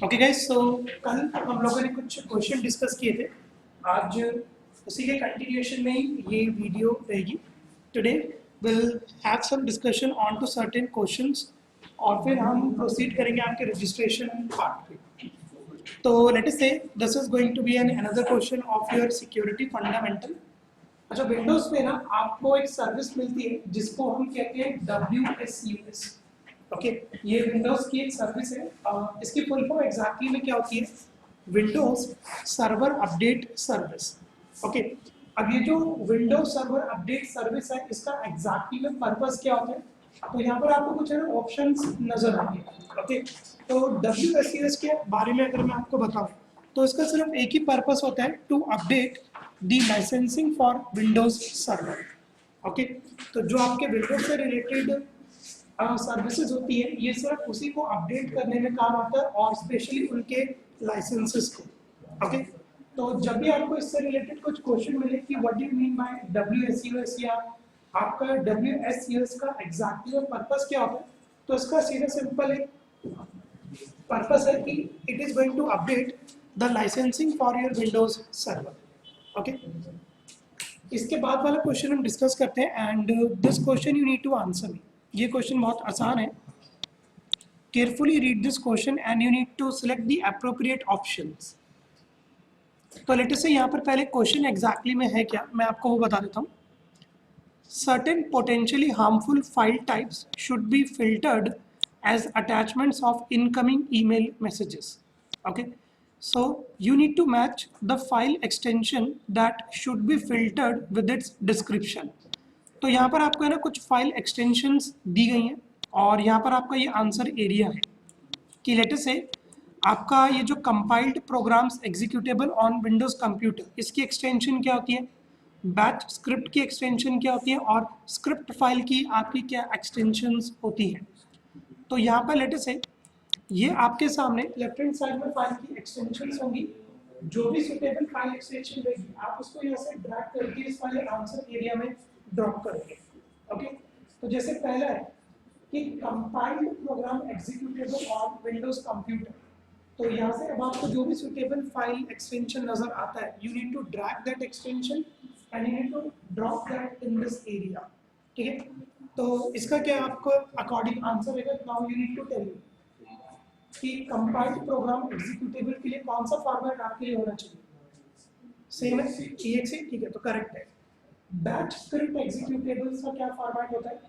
Okay guys, सो कल हम लोगों ने कुछ क्वेश्चन डिस्कस किए थे। आज उसी के कंटिन्यूएशन में ही ये वीडियो रहेगी। Today will have some discussion on two certain questions और फिर हम प्रोसीड करेंगे आपके रजिस्ट्रेशन पार्ट पे। तो let us say this is going to be an another question of your security fundamental. अच्छा, विंडोज पे ना आपको एक सर्विस मिलती है जिसको हम कहते हैं WSUS। ओके, ये विंडोज की एक सर्विस है। इसकी फुल फॉर्म एग्जैक्टली में क्या होती है? Windows server update service. Okay, अब ये जो विंडोज सर्वर अपडेट सर्विस है, इसका एग्जैक्टली में पर्पस क्या होता है? तो यहाँ पर आपको कुछ ऑप्शंस नजर आएंगे। ओके, तो WSUS के बारे में अगर मैं आपको बताऊं तो इसका सिर्फ एक ही पर्पस होता है, to update the licensing for Windows server. Okay, तो जो आपके विंडोज से रिलेटेड सर्विसेज होती है, ये सिर्फ उसी को अपडेट करने में काम आता है और स्पेशली उनके लाइसेंसेस को। ओके, तो जब भी आपको इससे रिलेटेड कुछ क्वेश्चन मिले कि what do you mean by WSUS या आपका WSUS का एग्जैक्टली पर्पस क्या होता है, तो इसका सीधा सिंपल एक पर्पस है कि it is going to update the licensing for your Windows server. Okay, इसके बाद वाला क्वेश्चन हम डिस्कस करते हैं and this question you need to answer me. ये क्वेश्चन बहुत आसान है। Carefully read this question and you need to select the appropriate options. तो लेट अस से यहाँ पर पहले क्वेश्चन एग्जैक्टली में है क्या, मैं आपको वो बता देता हूँ। Certain potentially harmful file types should be filtered as attachments of incoming email messages. Okay, so you need to match the file extension that should be filtered with its description. तो यहाँ पर आपको है ना कुछ फाइल एक्सटेंशंस दी गई हैं और यहाँ पर आपका ये आंसर एरिया है कि लेट अस से आपका ये जो compiled programs executable on Windows computer, इसकी एक्सटेंशन क्या होती है, बैच स्क्रिप्ट की एक्सटेंशन क्या होती है और स्क्रिप्ट फाइल की आपकी क्या एक्सटेंशंस होती हैं। तो यहाँ पर लेट अस से ये आपके सामने लेफ्ट हैंड साइड में फाइल की एक्सटेंशंस होंगी। जो भी सुटेबल फाइल एक्सटेंशन रहेगी आप उसको यहाँ से ड्रैग करके इस वाले आंसर एरिया में ड्रॉप करेंगे। ओके, तो जैसे पहला है कि compiled program executable on Windows computer, तो यहाँ से अब आपको जो भी सुटेबल फाइल एक्सटेंशन नजर आता है, you need to drag that extension and you need to drop that in this area. ठीक है, तो इसका क्या आपको अकॉर्डिंग आंसर रहेगा? Now you need to tell me कि कंपाइल्ड प्रोग्राम एग्जीक्यूटेबल के लिए कौन सा फॉर्मेट आपके लिए होना चाहिए? सेम है, exe। ठीक है, तो करेक्ट है। बैच स्क्रिप्ट एग्जीक्यूटेबल्स का क्या फॉर्मेट होता है?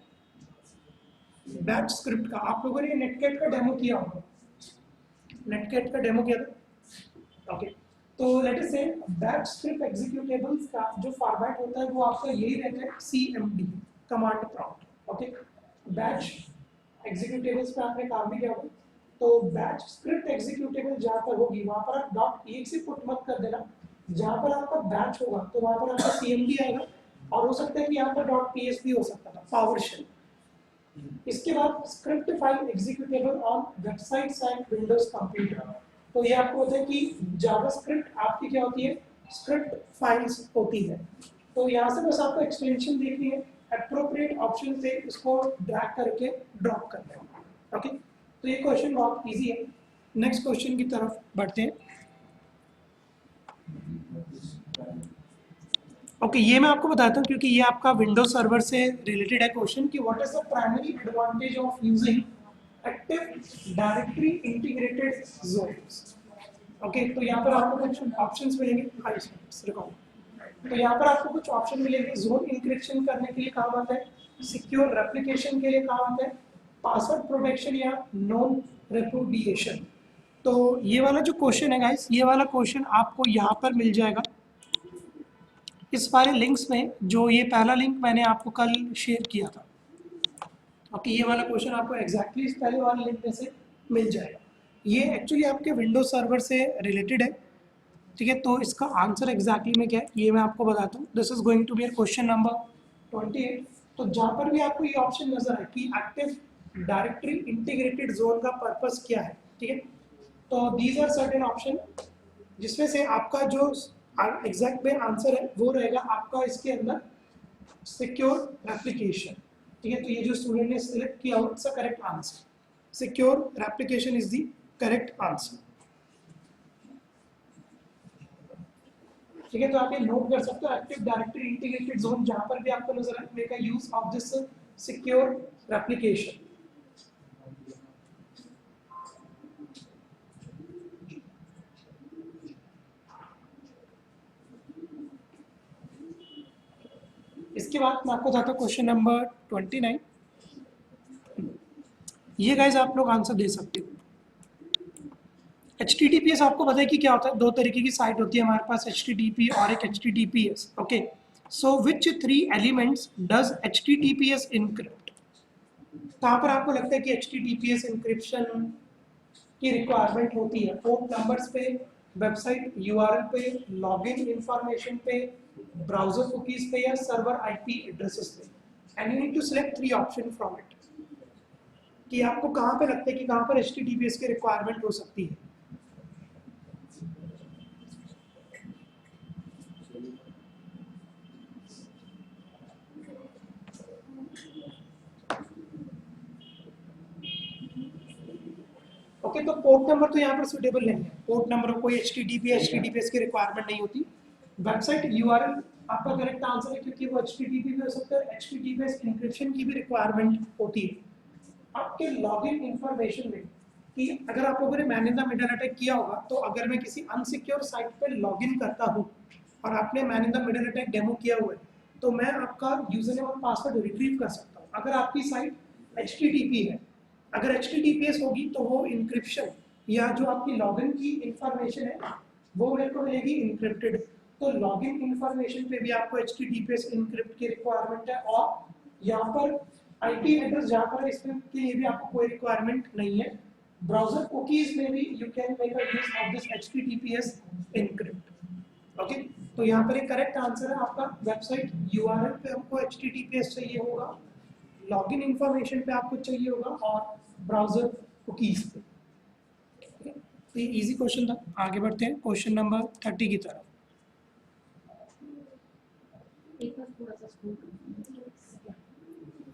बैच स्क्रिप्ट का आप लोगों ने नेटकेट का डेमो किया होगा, नेटकेट का डेमो किया था। ओके, तो लेट अस से बैच स्क्रिप्ट एग्जीक्यूटेबल्स का जो फॉर्मेट होता है वो आपका यही रहता है, CMD, command prompt. Okay, batch executables पे आपने काम भी किया होगा, तो बैच स्क्रिप्ट एग्जीक्यूटेबल जहाँ पर होगी वहाँ पर आप .exe पुट मत कर देना। जहाँ पर आपका बैच होगा तो वहाँ पर आपका CMD आएगा और हो सकता है कि यहाँ पर .php हो सकता था, पावरशेल। इसके बाद script file executable on websites and Windows computer, तो ये आपको होता है कि जावास्क्रिप्ट आपकी क्या होती है, स्क्रिप्ट फाइल्स होती है। तो यहाँ से बस आपको एक्सटेंशन देखनी है, एप्रोप्रिएट ऑप्शन से इसको ड्रैग करके ड्रॉप करना है। ओके, तो ये क्वेश्चन बहुत इजी है। नेक्स्ट क्वेश्चन की तरफ बढ़ते हैं। ओके, ये मैं आपको बताता हूँ क्योंकि ये आपका विंडोज सर्वर से रिलेटेड है क्वेश्चन कि what is the primary advantage of using active directory integrated zones. Okay, तो यहाँ पर आपको कुछ ऑप्शंस मिलेंगे। तो यहाँ पर आपको कुछ ऑप्शन मिलेंगे। जोन इंक्रिप्शन करने के लिए काम आता है, सिक्योर रेप्लिकेशन के लिए काम आता है, पासवर्ड प्रोटेक्शन या नॉन रेपुडिएशन। तो ये वाला जो क्वेश्चन है गाइस, ये वाला क्वेश्चन आपको यहाँ पर मिल जाएगा इस वाले लिंक्स में, जो ये पहला लिंक मैंने आपको कल शेयर किया था। ओके, ये वाला क्वेश्चन आपको एग्जैक्टली इस पहले वाले लिंक में से मिल जाएगा। ये एक्चुअली आपके विंडोज सर्वर से रिलेटेड है। ठीक है, तो इसका आंसर एग्जैक्टली में क्या है ये मैं आपको बताता हूँ। This is going to be question number 28। तो जहाँ पर भी आपको ये ऑप्शन नजर है कि एक्टिव डायरेक्टरी इंटीग्रेटेड जोन का पर्पस क्या है, ठीक है, तो दीज आर सर्टेन ऑप्शन जिसमें से आपका जो एग्जैक्ट में आंसर है वो रहेगा आपका इसके अंदर सिक्योर रेप्लिकेशन। ठीक है, तो ये जो स्टूडेंट ने सिलेक्ट किया हो it's a correct answer, secure replication is the correct answer. ठीक है, तो आप ये नोट कर सकते हो एक्टिव डायरेक्टरी इंटीग्रेटेड जोन, जहां पर भी आपको नजर आए make a use of this secure replication. इसके बाद मैं आपको बताता हूँ क्वेश्चन नंबर 29। ये गाइस आप लोग आंसर दे सकते हो। HTTPS आपको पता है कि क्या होता है, दो तरीके की साइट होती है हमारे पास, HTTP और एक HTTPS। Okay, so which 3 elements does HTTPS encrypt? कहाँ पर आपको लगता है कि HTTPS इंक्रिप्शन की रिक्वायरमेंट होती है? पोर्ट नंबर्स पे, वेबसाइट URL पे, लॉगिन इंफॉर्मेशन पे, ब्राउजर कुकीज पे, या सर्वर IP एड्रेसेस पे? And you need to select 3 option from it, कि आपको कहाँ पे लगता है कि कहाँ पर HTTPS की रिक्वायरमेंट हो सकती है। ओके, तो पोर्ट नंबर तो यहाँ पर सुटेबल नहीं है, पोर्ट नंबर कोई HTTPS की रिक्वायरमेंट नहीं होती। वेबसाइट URL आपका करेक्ट आंसर है, क्योंकि वो HTTP भी हो सकता है, HTTPS इंक्रिप्शन की भी रिक्वायरमेंट होती है। आपके लॉगिन इंफॉर्मेशन में, कि अगर आप लोगों ने man in the middle attack किया होगा, तो अगर मैं किसी अनसिक्योर साइट पे लॉगिन करता हूँ और आपने man in the middle attack demo किया हुआ है, तो मैं आपका यूजर नेम और पासवर्ड रिट्रीव कर सकता हूँ। अगर आपकी साइट HTTP है, अगर HTTPS होगी तो वो इंक्रिप्शन या जो आपकी लॉगिन की इंफॉर्मेशन है वो मेरे को मिलेगी इंक्रिप्टेड। तो लॉगिन इंफॉर्मेशन पे भी आपको HTTPS इंक्रिप्ट की रिक्वायरमेंट है, और यहाँ पर IP एड्रेस जहाँ पर इसमें के लिए भी आपको कोई रिक्वायरमेंट नहीं है। ब्राउजर कुकीज में भी you can make a use of this HTTPS encrypt. Okay, तो यहाँ पर एक करेक्ट आंसर है आपका, वेबसाइट URL पे हमको HTTPS चाहिए होगा, लॉगिन इंफॉर्मेशन पे आपको चाहिए होगा, और ब्राउजर कुकीज पे। तो ये इजी क्वेश्चन था। आगे बढ़ते हैं क्वेश्चन नंबर 30 की तरफ।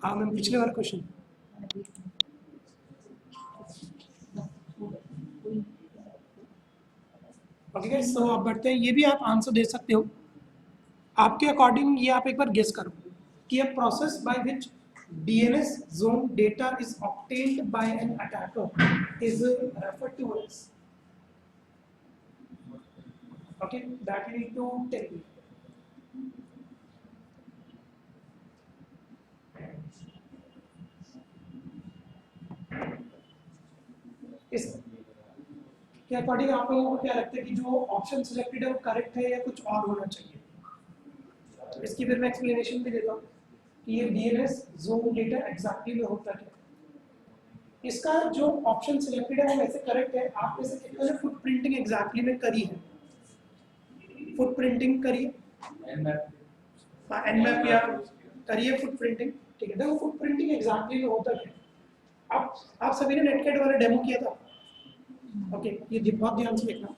हाँ मैम, पिछले वाला क्वेश्चन। ओके गाइस, तो आप बढ़ते हैं, ये भी आप आंसर दे सकते हो आपके अकॉर्डिंग। ये आप एक बार गेस करो कि a process by which DNS zone data is obtained by an attacker is referred to as, okay, that you need to tell me. इस के अकॉर्डिंग आप लोगों को क्या लगता है कि जो ऑप्शन सिलेक्टेड है वो करेक्ट है या कुछ और होना चाहिए? तो इसकी फिर मैं एक्सप्लेनेशन भी देता हूँ कि ये DNS zone डेटा एग्जैक्टली में होता क्या। इसका जो ऑप्शन सिलेक्टेड है वो वैसे करेक्ट है, आप वैसे कितने ने फुट प्रिंटिंग एग्जैक्टली में करी है, फुट प्रिंटिंग करी है, एनमैप या करिए फुट प्रिंटिंग। ठीक है, देखो फुट प्रिंटिंग एग्जैक्टली में होता क्या। आप सभी ने नेटकैट वाला डेमो किया था। ओके, ये बहुत ध्यान से देखना।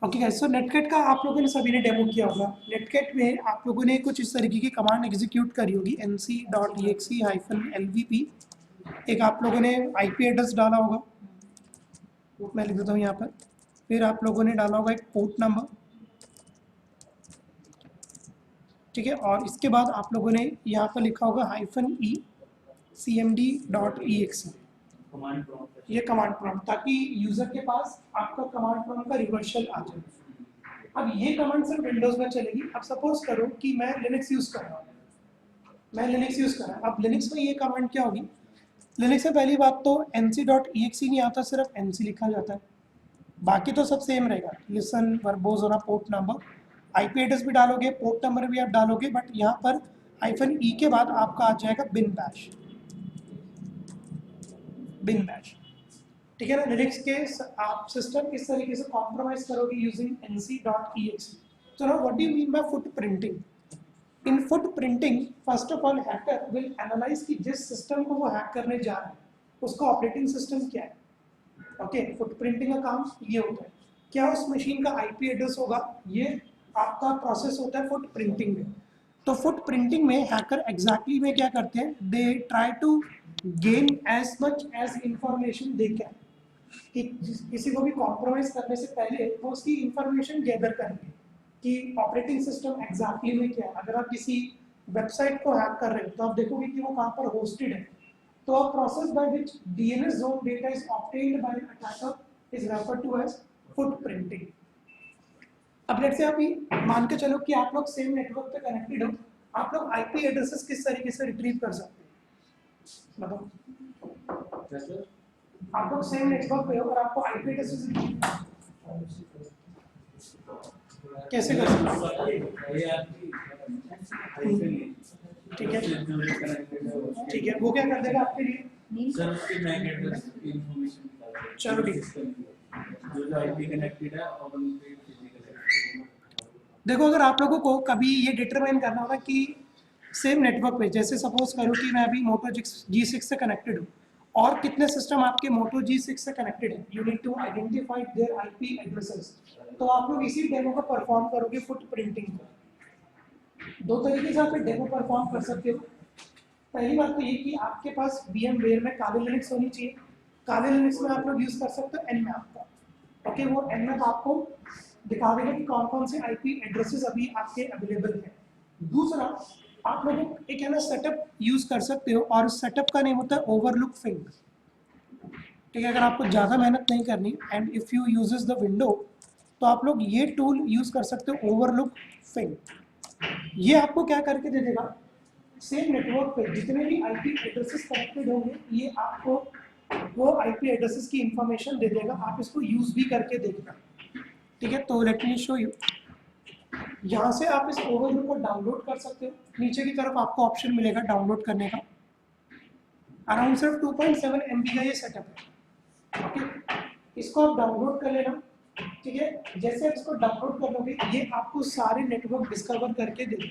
ओके गाइस, सो नेटकैट का आप लोगों ने सभी ने डेमो किया होगा। नेटकैट में आप लोगों ने कुछ इस तरीके की कमांड एग्जीक्यूट करी होगी, nc.exe-lvp। एक आप लोगों ने IP एड्रेस डाला होगा, मैं लिख देता हूँ यहाँ पर। फिर आप लोगों ने डाला होगा एक पोर्ट नंबर, ठीक है, और इसके बाद आप लोगों ने यहाँ पर लिखा होगा -e cmd.exe, ये कमांड प्रॉम्प्ट, ताकि यूजर के पास आपका कमांड प्रॉम्प्ट का रिवर्सल आ जाए। अब ये कमांड सिर्फ विंडोज में चलेगी। अब सपोज करो कि मैं लिनक्स यूज कर रहा हूँ, अब लिनक्स में ये कमांड क्या होगी। लिनक्स में पहली बात तो nc.exe नहीं आता, सिर्फ nc लिखा जाता है, बाकी तो सब सेम रहेगा, लिसन, वर्बोज और पोर्ट नंबर, IP एड्रेस भी डालोगे, पोर्ट नंबर भी आप डालोगे, बट यहाँ पर -e के बाद आपका आ जाएगा बिन बैश, ठीक है ना। लिनक्स के आप सिस्टम इस तरीके से कॉम्प्रोमाइज करोगे यूजिंग nc.exe। तो now what do you mean by foot printing? In foot printing first of all hacker will analyse कि जिस सिस्टम को वो हैक करने जा रहा है उसका ऑपरेटिंग सिस्टम क्या है। ओके, फुटप्रिंटिंग का काम ये होता है। क्या उस मशीन का आईपी एड्रेस होगा, ये आपका प्रोसेस होता है फुट प्रिंटिंग में। तो फुट प्रिंटिंग में हैकर एग्जैक्टली में क्या करते हैं, they try to gain as much as information they can, कि किसी को भी कॉम्प्रोमाइज करने से पहले वो उसकी इंफॉर्मेशन गैदर करेंगे कि ऑपरेटिंग सिस्टम एग्जैक्टली में क्या है। अगर आप किसी वेबसाइट को हैक कर रहे हो तो आप देखोगे कि वो कहाँ पर होस्टेड है। तो a process by which DNS zone data is obtained by an attacker is referred to as footprinting. अब लेट्स से आप ये मान के चलो कि आप लोग सेम नेटवर्क पे कनेक्टेड हो, आप लोग आईपी एड्रेसेस किस तरीके से रिट्रीव कर सकते हैं, बताओ। आप लोग सेम नेटवर्क पे हो और आपको आईपी एड्रेसेस कैसे कर सकते हैं? ठीक है, ठीक है, वो क्या कर देगा आपके लिए? सर उसके मैक एड्रेस की इंफॉर्मेशन निकाल देगा। चलो ठीक है, जो आईपी कनेक्टेड है और उन पे फिजिकल। देखो अगर आप लोगों को कभी ये डिटरमाइन करना होगा कि सेम नेटवर्क पे, जैसे सपोज करो कि मैं अभी मोटो G6 से कनेक्टेड हूँ और कितने सिस्टम आपके मोटो G6 से कनेक्टेड है, you need to identify their IP addresses. तो आप लोग इसी डेमो को परफॉर्म करोगे फुट प्रिंटिंग को। दो तरीके से आप डेमो परफॉर्म कर सकते हो। पहली बात तो ये कि आपके पास VMware में काले लिनक्स होनी चाहिए। काले लिनक्स में आप लोग यूज कर सकते हो nmap का। ओके, वो nmap आपको दिखा देगा कि कौन कौन से आईपी एड्रेसेस अभी आपके अवेलेबल हैं। दूसरा, आप लोग एक है ना सेटअप यूज कर सकते हो और उस सेटअप का नेम होता है ओवरलुक फिंग। ठीक है, अगर आपको ज़्यादा मेहनत नहीं करनी and if you uses the window, तो आप लोग ये टूल यूज कर सकते हो ओवरलुक फिंग। ये आपको क्या करके दे देगा, सेम नेटवर्क पे जितने भी आईपी एड्रेसेस कनेक्टेड होंगे ये आपको वो आईपी एड्रेसेस की इंफॉर्मेशन दे देगा। आप इसको यूज भी करके देखना। ठीक है, तो लेट मी शो यू। यहाँ से आप इस ओवरव्यू को डाउनलोड कर सकते हो। नीचे की तरफ आपको ऑप्शन मिलेगा डाउनलोड करने का। अराउंड सिर्फ 2.7 MB का ये सेटअप है। ओके, इसको आप डाउनलोड कर लेना। ठीक है, जैसे आप इसको डाउनलोड कर लोगे ये आपको सारे नेटवर्क डिस्कवर करके देगा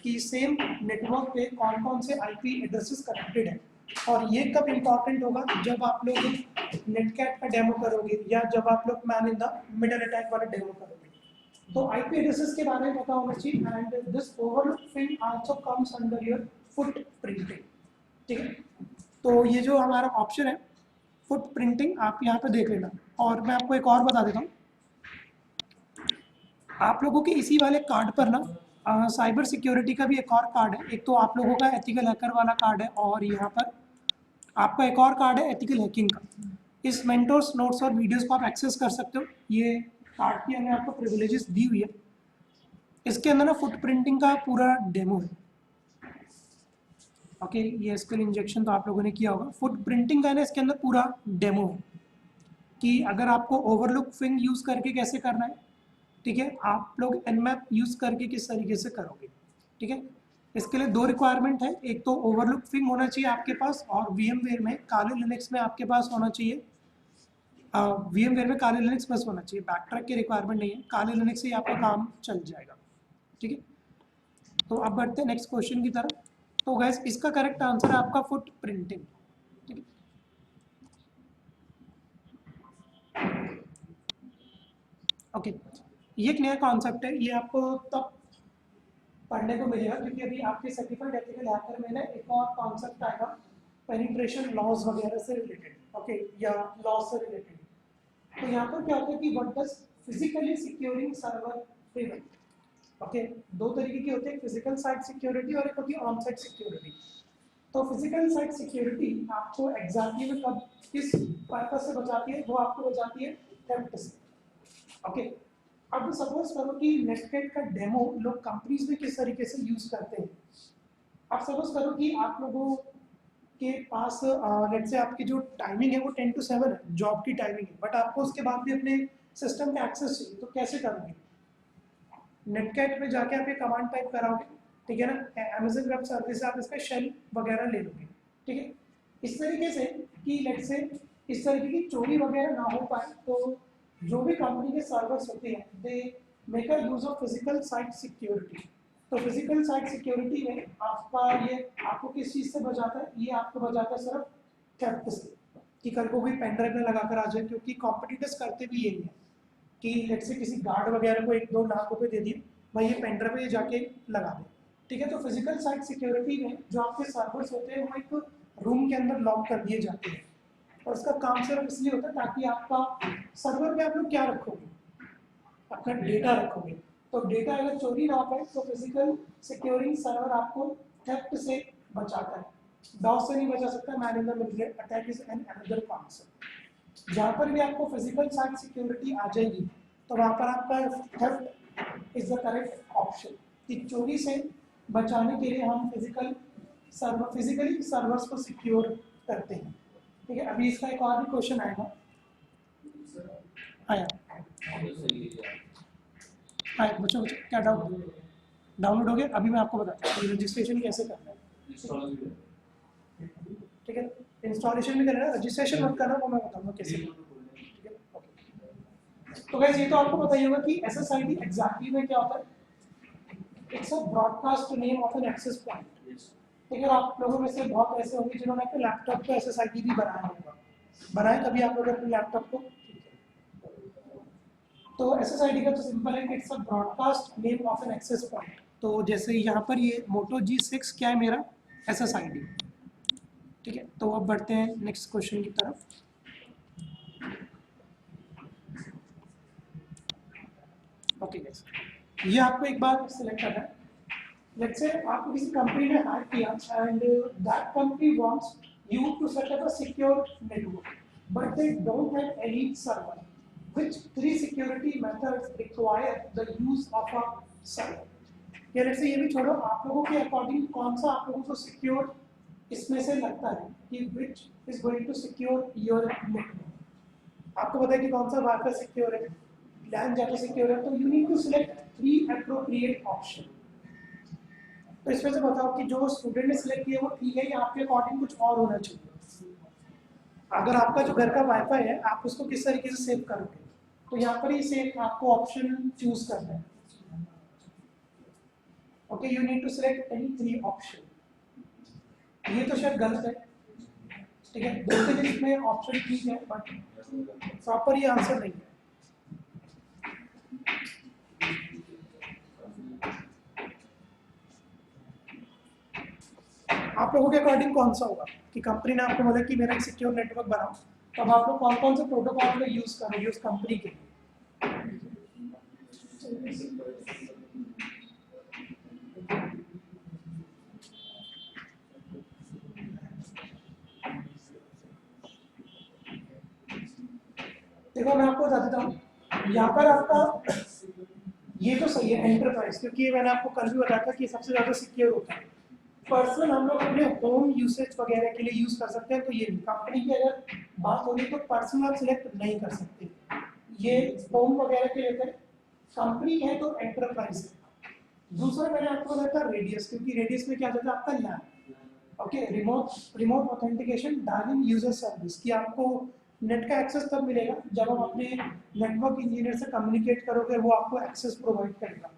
कि सेम नेटवर्क पे कौन कौन से आईपी एड्रेसेस कनेक्टेड हैं। और ये कब इम्पॉर्टेंट होगा, जब आप लोग नेटकैट का डेमो करोगे या जब आप लोग man in the middle attack वाला डेमो करोगे। तो आईपी एड्रेसेस के बारे में पता होना चाहिए। And this overlook Phing also comes under your foot printing. ठीक है, तो ये जो हमारा ऑप्शन है फुट प्रिंटिंग, आप यहाँ पे देख लेना। और मैं आपको एक और बता देता हूँ, आप लोगों के इसी वाले कार्ड पर ना साइबर सिक्योरिटी का भी एक और कार्ड है। एक तो आप लोगों का एथिकल हैकर वाला कार्ड है और यहाँ पर आपका एक और कार्ड है एथिकल हैकिंग का। इस मेंटोर्स नोट्स और वीडियोस को आप एक्सेस कर सकते हो। ये कार्ड की हमें आपको प्रिविलेजेस दी हुई है। इसके अंदर ना फुट प्रिंटिंग का पूरा डेमो है। ओके, ये स्किल इंजेक्शन तो आप लोगों ने किया होगा। फुट प्रिंटिंग का ना इसके अंदर पूरा डेमो है कि अगर आपको ओवरलुक फिंग यूज़ करके कैसे करना है। ठीक है, आप लोग nmap यूज़ करके किस तरीके से करोगे। ठीक है, इसके लिए दो रिक्वायरमेंट है, एक तो ओवरलुक फिंग होना चाहिए आपके पास और VMware में काले लिनक्स में आपके पास होना चाहिए। VMware में काले लिनक्स बस होना चाहिए, बैकट्रैक की रिक्वायरमेंट नहीं है। काले लिनक्स से ही आपका काम चल जाएगा। ठीक है, तो अब बढ़ते हैं नेक्स्ट क्वेश्चन की तरफ। तो गैस इसका करेक्ट आंसर है आपका फुट प्रिंटिंग। ठीक है, ओके, ये एक नया कॉन्सेप्ट है, ये आपको तब पढ़ने को मिलेगा क्योंकि अभी आपके सर्टिफाइड एथिकल हैकर में ना एक और कॉन्सेप्ट आएगा पेनिट्रेशन लॉस वगैरह से रिलेटेड। ओके, या लॉस से रिलेटेड। तो यहाँ पर क्या होता है कि what does physically securing server prevent. Okay, दो तरीके की होती है, फिजिकल साइट सिक्योरिटी और एक होती है ऑन साइट सिक्योरिटी। तो फिजिकल साइट सिक्योरिटी आपको एग्जैक्टली में कब किस पर्पज से बचाती है, वो आपको बचाती है थेफ्ट से। ओके, अब सपोज करो कि नेटकैट का डेमो लोग कंपनीज में किस तरीके से यूज करते हैं। अब सपोज करो कि आप लोगों के पास लेट से आपकी जो टाइमिंग है वो 10 to 7 है, जॉब की टाइमिंग है, बट आपको उसके बाद भी अपने सिस्टम का एक्सेस चाहिए। तो कैसे करोगे, नेटकैट में जाके आप ये कमांड टाइप कराओगे। ठीक है ना, अमेजन वेब सर्विस से आप इसका शेल वगैरह ले लोगे। ठीक है, इस तरीके से कि लेट से इस तरीके की चोरी वगैरह ना हो पाए, तो जो भी कंपनी के सर्वर्स होते हैं they make a use of physical site security. तो फिजिकल साइट सिक्योरिटी में आपका ये आपको किस चीज़ से बचाता है, ये आपको बचाता है सिर्फ थेफ्ट से। कि कल को कोई पेन ड्राइव में लगा कर आ जाए, क्योंकि कॉम्पिटिटर्स करते भी यही है कि लेट से किसी गार्ड वगैरह को 1-2 लाख रुपए दे दिए, भाई ये पेन ड्राइव में जाके लगा दे, ठीक है। तो फिजिकल साइट सिक्योरिटी में जो आपके सर्वर्स होते हैं वो एक रूम के अंदर लॉक कर दिए जाते हैं, और उसका काम सिर्फ इसलिए होता है ताकि आपका सर्वर पे आप लोग क्या रखोगे, अपना डेटा रखोगे। तो डेटा अगर चोरी ना हो पाए तो फिजिकल सिक्योरिंग सर्वर आपको थेफ्ट से बचाता है, डॉस से नहीं बचा सकता। Man in the middle attack is an another concept. जहाँ पर भी आपको फिजिकल साइट सिक्योरिटी आ जाएगी तो वहाँ पर आपका theft is the correct option, कि चोरी से बचाने के लिए हम फिजिकली सर्वर्स को सिक्योर करते हैं, ठीक है। अभी इसका एक और भी क्वेश्चन आएगा, आया आया बच्चों क्या डाउट डाउनलोड हो गया? अभी मैं आपको बताता हूँ रजिस्ट्रेशन कैसे करना है, ठीक है। इंस्टॉलेशन भी करना है, रजिस्ट्रेशन मत करना, वो मैं बताऊंगा कैसे, ठीक है। ओके, तो गाइस ये तो आपको पता ही होगा कि एसएसआईडी एग्जैक्टली में क्या होता है। It's a broadcast name of an access point, ठीक है। आप लोगों में से बहुत ऐसे होंगे जिन्होंने अपने लैपटॉप को एसएसआईडी भी बनाया होगा, बनाए कभी आप लोग अपने लैपटॉप को? तो एसएसआईडी का तो सिंपल है कि it's a broadcast name of an access point. तो जैसे यहाँ पर ये मोटो G6 क्या है मेरा एसएसआईडी, ठीक है। तो अब बढ़ते हैं नेक्स्ट क्वेश्चन की तरफ। ओके गाइस, ये आपको एक बार सिलेक्ट करना है। लेट्स से आपको किसी कंपनी ने हायर किया and that company wants you to set up a secure network, but they don't have any server. Which 3 security methods require the use of a server? या let's say ये भी छोड़ो, आप लोगों के अकॉर्डिंग कौन सा आप लोगों को सिक्योर इसमें से लगता है कि which is going to secure your network? आपको पता है कि कौन सा वाईफाई सिक्योर है, LAN जाके सिक्योर है, तो you need to select 3 appropriate option। तो इसमें से बताओ कि जो स्टूडेंट ने सिलेक्ट किया वो ठीक है या आपके अकॉर्डिंग कुछ और होना चाहिए। अगर आपका जो घर का वाईफाई है आप उसको किस तरीके से सेव करोगे, तो यहाँ पर ही सेव आपको ऑप्शन चूज करना है। Okay, you need to select any 3 option. ये तो शायद गलत है, ठीक है। 2 के लिस्ट में ऑप्शन ठीक है बट प्रॉपर ये आंसर नहीं है। आप लोगों के अकॉर्डिंग कौन सा होगा कि कंपनी ने आपको बोला कि मेरा एक सिक्योर नेटवर्क बनाओ, तो अब आप लोग कौन कौन से प्रोटोकॉल में यूज करोगे उस कंपनी के लिए? देखो मैं आपको बता देता हूँ, यहाँ पर आपका ये तो सही है एंटरप्राइज, क्योंकि ये मैंने आपको कल भी बताया था कि सबसे ज़्यादा सिक्योर होता है। पर्सनल हम लोग अपने होम यूसेज वगैरह के लिए यूज कर सकते हैं, तो ये कंपनी की अगर बात होगी तो पर्सनल आप सिलेक्ट नहीं कर सकते, ये होम वगैरह के लिए है। कंपनी है तो एंटरप्राइज है। दूसरा मैंने आपको बताया था रेडियस, क्योंकि रेडियस में क्या जाता है आपका LAN, okay. Remote authentication dialing user service, कि आपको नेट का एक्सेस तब मिलेगा जब आप अपने नेटवर्क इंजीनियर से कम्युनिकेट करोगे, वो आपको एक्सेस प्रोवाइड करेगा।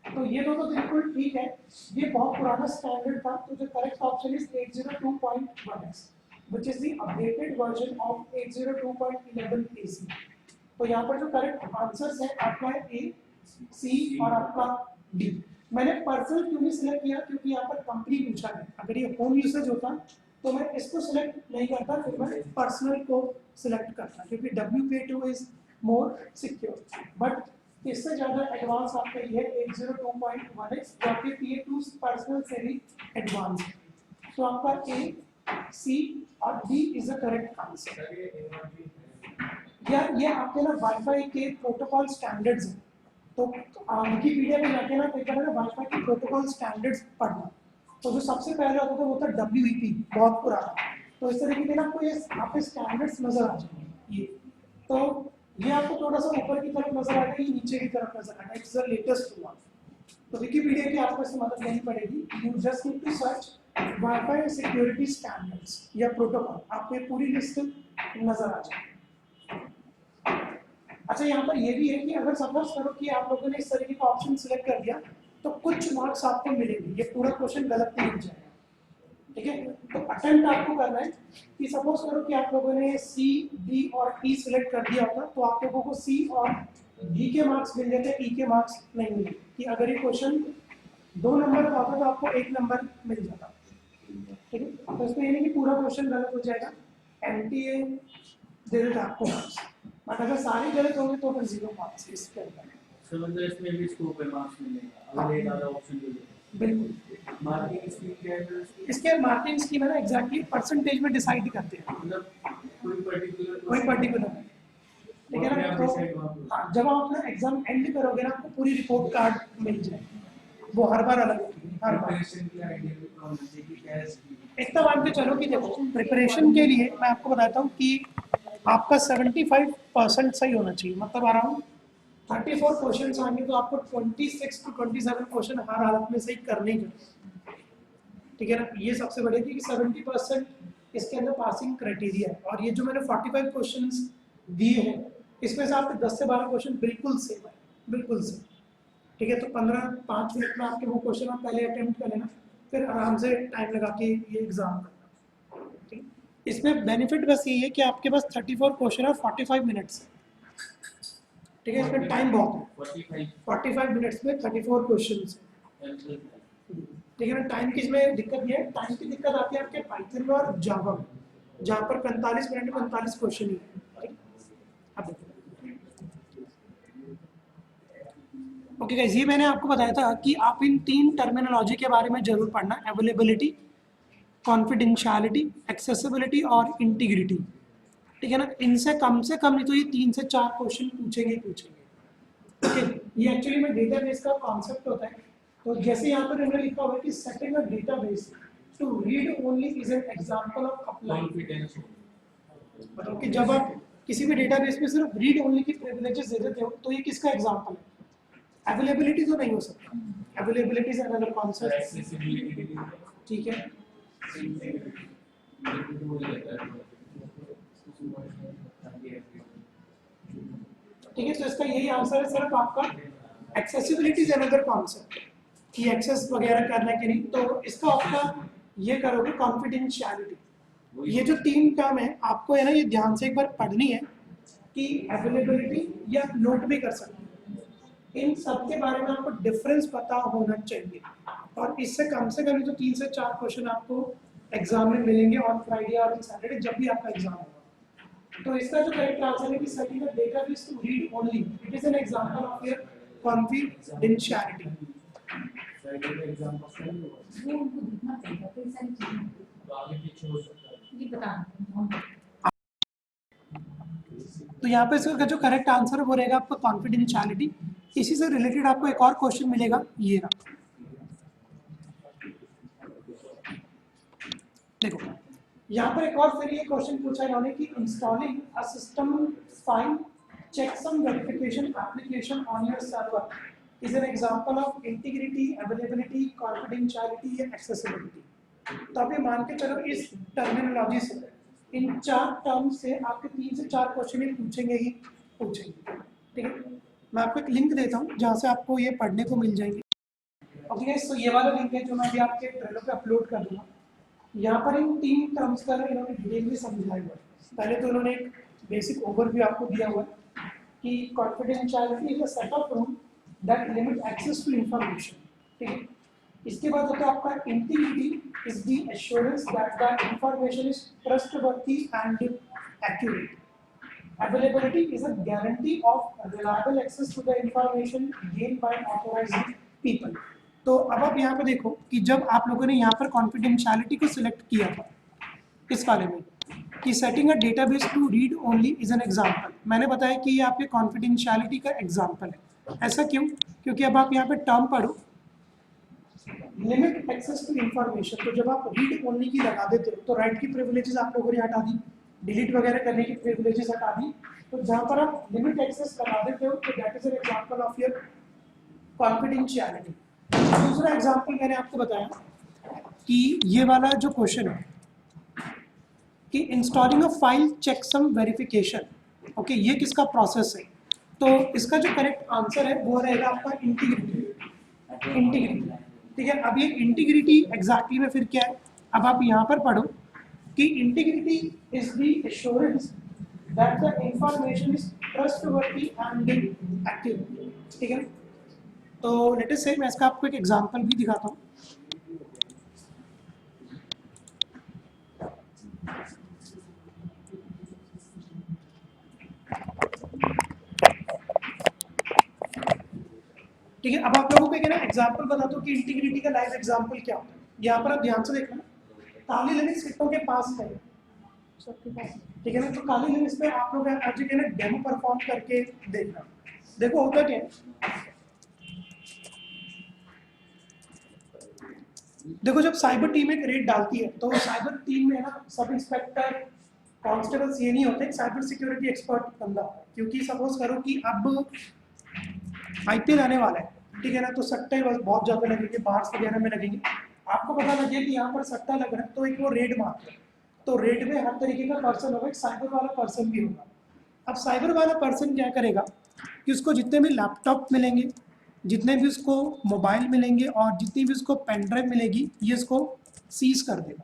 तो ये दोनों तो बिल्कुल ठीक है, ये बहुत पुराना स्टैंडर्ड था, तो जो correct option is 802.1x which is the updated version of 802.11 AC। तो यहाँ पर जो करेक्ट आंसर्स है आपका है ए, सी और आपका डी। मैंने पर्सनल क्यों नहीं सिलेक्ट किया, क्योंकि यहाँ पर कंपनी पूछा है। अगर ये होम यूसेज होता तो मैं इसको सिलेक्ट नहीं करता, फिर मैं पर्सनल को सिलेक्ट करता, क्योंकि WPA2 is more secure. But इससे ज़्यादा एडवांस आपका ये 802.1x, जो आपके PA2 पर्सनल से भी एडवांस है। तो आपका ए, सी और D is the correct answer. ये आपके ना वाईफाई के प्रोटोकॉल स्टैंडर्ड्स हैं, तो विकिपीडिया में जाके ना एक बार वाईफाई के प्रोटोकॉल स्टैंडर्ड्स पढ़ना। तो जो सबसे पहले होता था वो था WEP, बहुत पुराना। तो इस तरीके के ना आपको ये आपके स्टैंडर्ड्स नजर आ जाएंगे। ये तो ये आपको थोड़ा सा ऊपर की तरफ नजर आ जाएगी, नीचे की तरफ नजर आ जाएगी। It's the latest one. तो विकिपीडिया की आपको इससे मदद नहीं पड़ेगी, you just need to search wifi security standards या प्रोटोकॉल, आपको ये पूरी लिस्ट नजर आ जाएगी। अच्छा, यहाँ पर ये भी है कि अगर सपोज करो कि आप लोगों ने इस तरीके का ऑप्शन सिलेक्ट कर दिया तो कुछ मार्क्स आपको मिलेंगे, ये पूरा क्वेश्चन गलत नहीं हो जाएगा, ठीक है। तो अटेम्प्ट आपको करना है कि सपोज करो कि आप लोगों ने सी, डी और ई सिलेक्ट कर दिया होता तो आप लोगों को सी और डी के मार्क्स मिल जाते, ई के मार्क्स नहीं मिले। कि अगर ये क्वेश्चन 2 नंबर का होता तो आपको 1 नंबर मिल जाता, ठीक है। तो इसमें ये नहीं कि पूरा क्वेश्चन गलत हो जाएगा, एमटीए दे देता आपको मार्क्स, बट अगर सारे गलत होंगे तो फिर 0 मार्क्स इसके अंदर। सर मतलब इसमें भी स्कोप है मार्क्स मिलेगा अगर एक आधा ऑप्शन दे दो। बिल्कुल। मार्किंग स्कीम क्या है सर इसकी? इसके मार्किंग स्कीम है ना एग्जैक्टली परसेंटेज में डिसाइड करते हैं, मतलब कोई कोई पर्टिकुलर, ठीक है ना। आप तो decide वहाँ पे। हाँ, जब आप अपना एग्जाम एंड करोगे ना आपको पूरी रिपोर्ट कार्ड मिल जाएगी, वो हर बार अलग होगी, हर बार। प्रिपरेशन की आइडिया भी होना चाहिए कि क्या है स्कीम। इतना मान के चलो कि देखो प्रिपरेशन के लिए मैं आपको बताता हूँ कि आपका 75% सही होना चाहिए, मतलब अराउंड 34 क्वेश्चन आएंगे तो आपको 26 to 27 क्वेश्चन हर हालत में सही करने ही करने, ठीक है ना। ये सबसे बड़ी है कि 70% इसके अंदर पासिंग क्राइटेरिया है। और ये जो मैंने 45 क्वेश्चन दिए हैं इसमें से आपके 10 से 12 क्वेश्चन बिल्कुल सेम है, बिल्कुल सेम, ठीक है। तो 5 मिनट में आपके वो क्वेश्चन आप पहले अटेम्प्ट कर लेना, फिर आराम से टाइम लगा के ये एग्जाम करना, ठीक है। इसमें बेनिफिट बस यही है कि आपके पास 34 क्वेश्चन है 45 मिनट्स, ठीक है। इसमें टाइम बहुत है, 45 मिनट्स में 34 क्वेश्चन, ठीक है ना। टाइम की इसमें दिक्कत ये है, टाइम की दिक्कत आती है आपके पाइथन में और जावा में, जहाँ पर 45 मिनट में 45 क्वेश्चन ही है, ठीक। अब देखो ओके गाइस, ये मैंने आपको बताया था कि आप इन 3 टर्मिनोलॉजी के बारे में जरूर पढ़ना, अवेलेबिलिटी, कॉन्फिडेंशियलिटी, एक्सेसिबिलिटी और इंटीग्रिटी, ठीक है ना। इनसे कम नहीं तो ये 3 से 4 क्वेश्चन पूछेंगे ही पूछेंगे, ओके। ये एक्चुअली में डेटाबेस का कॉन्सेप्ट होता है। तो जैसे यहाँ पर इन्होंने लिखा हुआ है कि setting a database to read only is an example of apply, मतलब कि जब आप किसी भी डेटाबेस में सिर्फ रीड ओनली की प्रिविलेजेस दे देते हो तो ये किसका एग्जांपल है? अवेलेबिलिटी तो नहीं हो सकता, अवेलेबिलिटी इज अनदर कॉन्सेप्ट, ठीक है। ठीक है, तो इसका यही आंसर है सिर्फ आपका एक्सेसिबिलिटी इज अनदर कॉन्सेप्ट कि एक्सेस वगैरह करना कि नहीं, तो इसका आपका ये करोगे कॉन्फिडेंशियलिटी। ये जो 3 टर्म है आपको है ना ये ध्यान से एक बार पढ़नी है कि अवेलेबिलिटी या नोट भी कर सकते हैं, इन सब के बारे में आपको डिफरेंस पता होना चाहिए। और इससे कम तो 3 से 4 क्वेश्चन आपको एग्जाम में मिलेंगे ऑन फ्राइडे और सैटरडे जब भी आपका एग्जाम होगा। तो इसका जो करेक्ट आंसर है कि setting a database to read only it is an example of your confidentiality. Friday का एग्जाम पास नहीं हुआ वो उनको देखना पड़ेगा, कई सारी चीजें तो आगे पीछे हो सकता है। ये बता तो यहाँ पे इसका जो करेक्ट आंसर है वो रहेगा आपका कॉन्फिडेंशियलिटी। इसी से रिलेटेड आपको एक और क्वेश्चन मिलेगा, ये रहा, देखो यहाँ पर एक और फिर ये क्वेश्चन पूछा इन्होंने कि installing a system file checksum verification application on your server is an example of integrity, availability, confidentiality and accessibility। तो अभी मान के चलो इस टर्मिनोलॉजी से इन 4 टर्म से आपके 3 से 4 क्वेश्चन ही पूछेंगे, ठीक है। मैं आपको एक लिंक देता हूँ जहाँ से आपको ये पढ़ने को मिल जाएंगे, ओके। तो ये वाला लिंक है जो मैं अभी आपके ट्रेलर पे अपलोड कर दूंगा। यहाँ पर इन 3 टर्म्स का इन्होंने डिटेल में समझाया हुआ है। पहले तो उन्होंने एक बेसिक ओवरव्यू आपको दिया हुआ है कि confidentiality is a set of rule that limit access to information, ठीक है। इसके बाद होता है आपका integrity is the assurance that the information is trustworthy and accurate. Availability is a guarantee of reliable access to the information gained by authorised people. तो अब आप यहाँ पे देखो कि जब आप लोगों ने यहाँ पर कॉन्फिडेंशियलिटी को सिलेक्ट किया था इस वाले में कि setting a database to read only is an example, मैंने बताया कि ये आपके कॉन्फिडेंशियलिटी का एग्जांपल है। ऐसा क्यों? क्योंकि अब आप यहाँ पे टर्म पढ़ो लिमिट एक्सेस टू इंफॉर्मेशन, तो जब आप रीड ओनली की लगा देते हो तो राइट की प्रिविलेजेस आप लोगों ने हटा दी, डिलीट वगैरह करने की प्रिविलेजेस हटा दी, तो जहाँ पर आप लिमिट एक्सेस लगा देते हो तो that is an example of your confidentiality. दूसरा एग्जांपल मैंने आपको बताया कि ये वाला जो क्वेश्चन है कि installing a file checksum verification, okay, ये किसका प्रोसेस है? तो इसका जो करेक्ट आंसर है वो रहेगा आपका इंटीग्रिटी, ठीक है। अब ये इंटीग्रिटी एग्जैक्टली में फिर क्या है अब आप यहाँ पर पढ़ो कि integrity is the assurance that the information is trustworthy and accurate, ठीक है। तो लेट अस से मैं इसका आपको एक एग्जांपल भी दिखाता हूँ। ठीक है, अब आप लोगों को एक है ना एग्जांपल बताता हूँ कि इंटीग्रिटी का लाइव एग्जांपल क्या होता है। यहाँ पर आप ध्यान से देखना, काली लिनक्स कितनों के पास है, सबके पास, ठीक है ना। तो काली लिनक्स में आप लोग आज एक है ना डेमो परफॉर्म करके देखना। देखो होता क्या है, देखो जब साइबर टीम एक रेड डालती है तो साइबर टीम में ना सब इंस्पेक्टर कांस्टेबल्स ये नहीं होते, साइबर सिक्योरिटी एक्सपर्ट बंदा, क्योंकि सपोज करो कि अब आईपीएल आने वाला है, ठीक है ना, तो सट्टे बस बहुत ज़्यादा लगेंगे, बार्स वगैरह में लगेंगे। आपको पता लगे कि यहाँ पर सट्टा लग रहा है तो एक वो रेड मारते हैं, तो रेड में हर तरीके का पर्सन होगा, एक साइबर वाला पर्सन भी होगा। अब साइबर वाला पर्सन क्या करेगा कि उसको जितने भी लैपटॉप मिलेंगे, जितने भी उसको मोबाइल मिलेंगे और जितनी भी उसको पेन ड्राइव मिलेगी, ये इसको सीज कर देगा।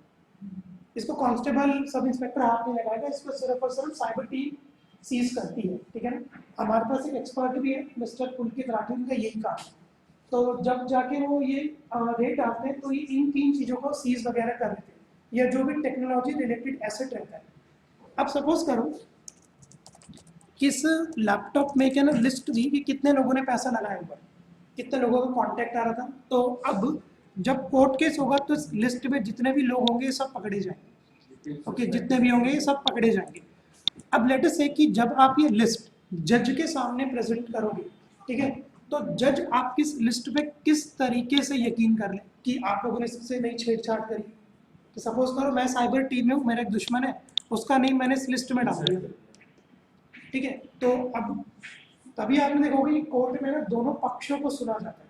इसको कांस्टेबल सब इंस्पेक्टर हाथ नहीं लगाएगा, इसको सिर्फ और सिर्फ साइबर टीम सीज करती है, ठीक है ना। हमारे पास एक एक्सपर्ट भी है मिस्टर पुलकित राठी, उनका यही काम है। तो जब जाके वो ये रेट आते हैं तो ये इन 3 चीज़ों को सीज वगैरह कर देते हैं, या जो भी टेक्नोलॉजी रिलेटेड एसेट रहता है। अब सपोज करो किस लैपटॉप में क्या ना लिस्ट दी कि कितने लोगों ने पैसा लगाया ऊपर, कितने लोगों का कांटेक्ट आ रहा था। तो अब जब कोर्ट केस होगा तो इस लिस्ट में जितने भी लोग होंगे सब पकड़े जाएंगे, ओके, जितने भी होंगे सब पकड़े जाएंगे। अब लेट अस से कि जब आप ये लिस्ट जज के सामने प्रेजेंट करोगे, ठीक है, तो जज आप किस लिस्ट पे किस तरीके से यकीन कर ले कि आप लोगों ने इससे नहीं छेड़छाड़ करी। तो सपोज करो मैं साइबर टीम में हूँ, मेरा एक दुश्मन है, उसका नेम मैंने इस लिस्ट में डाल दिया, ठीक है। तो अब तभी आपने देखोगे कि कोर्ट में ना दोनों पक्षों को सुना जाता है,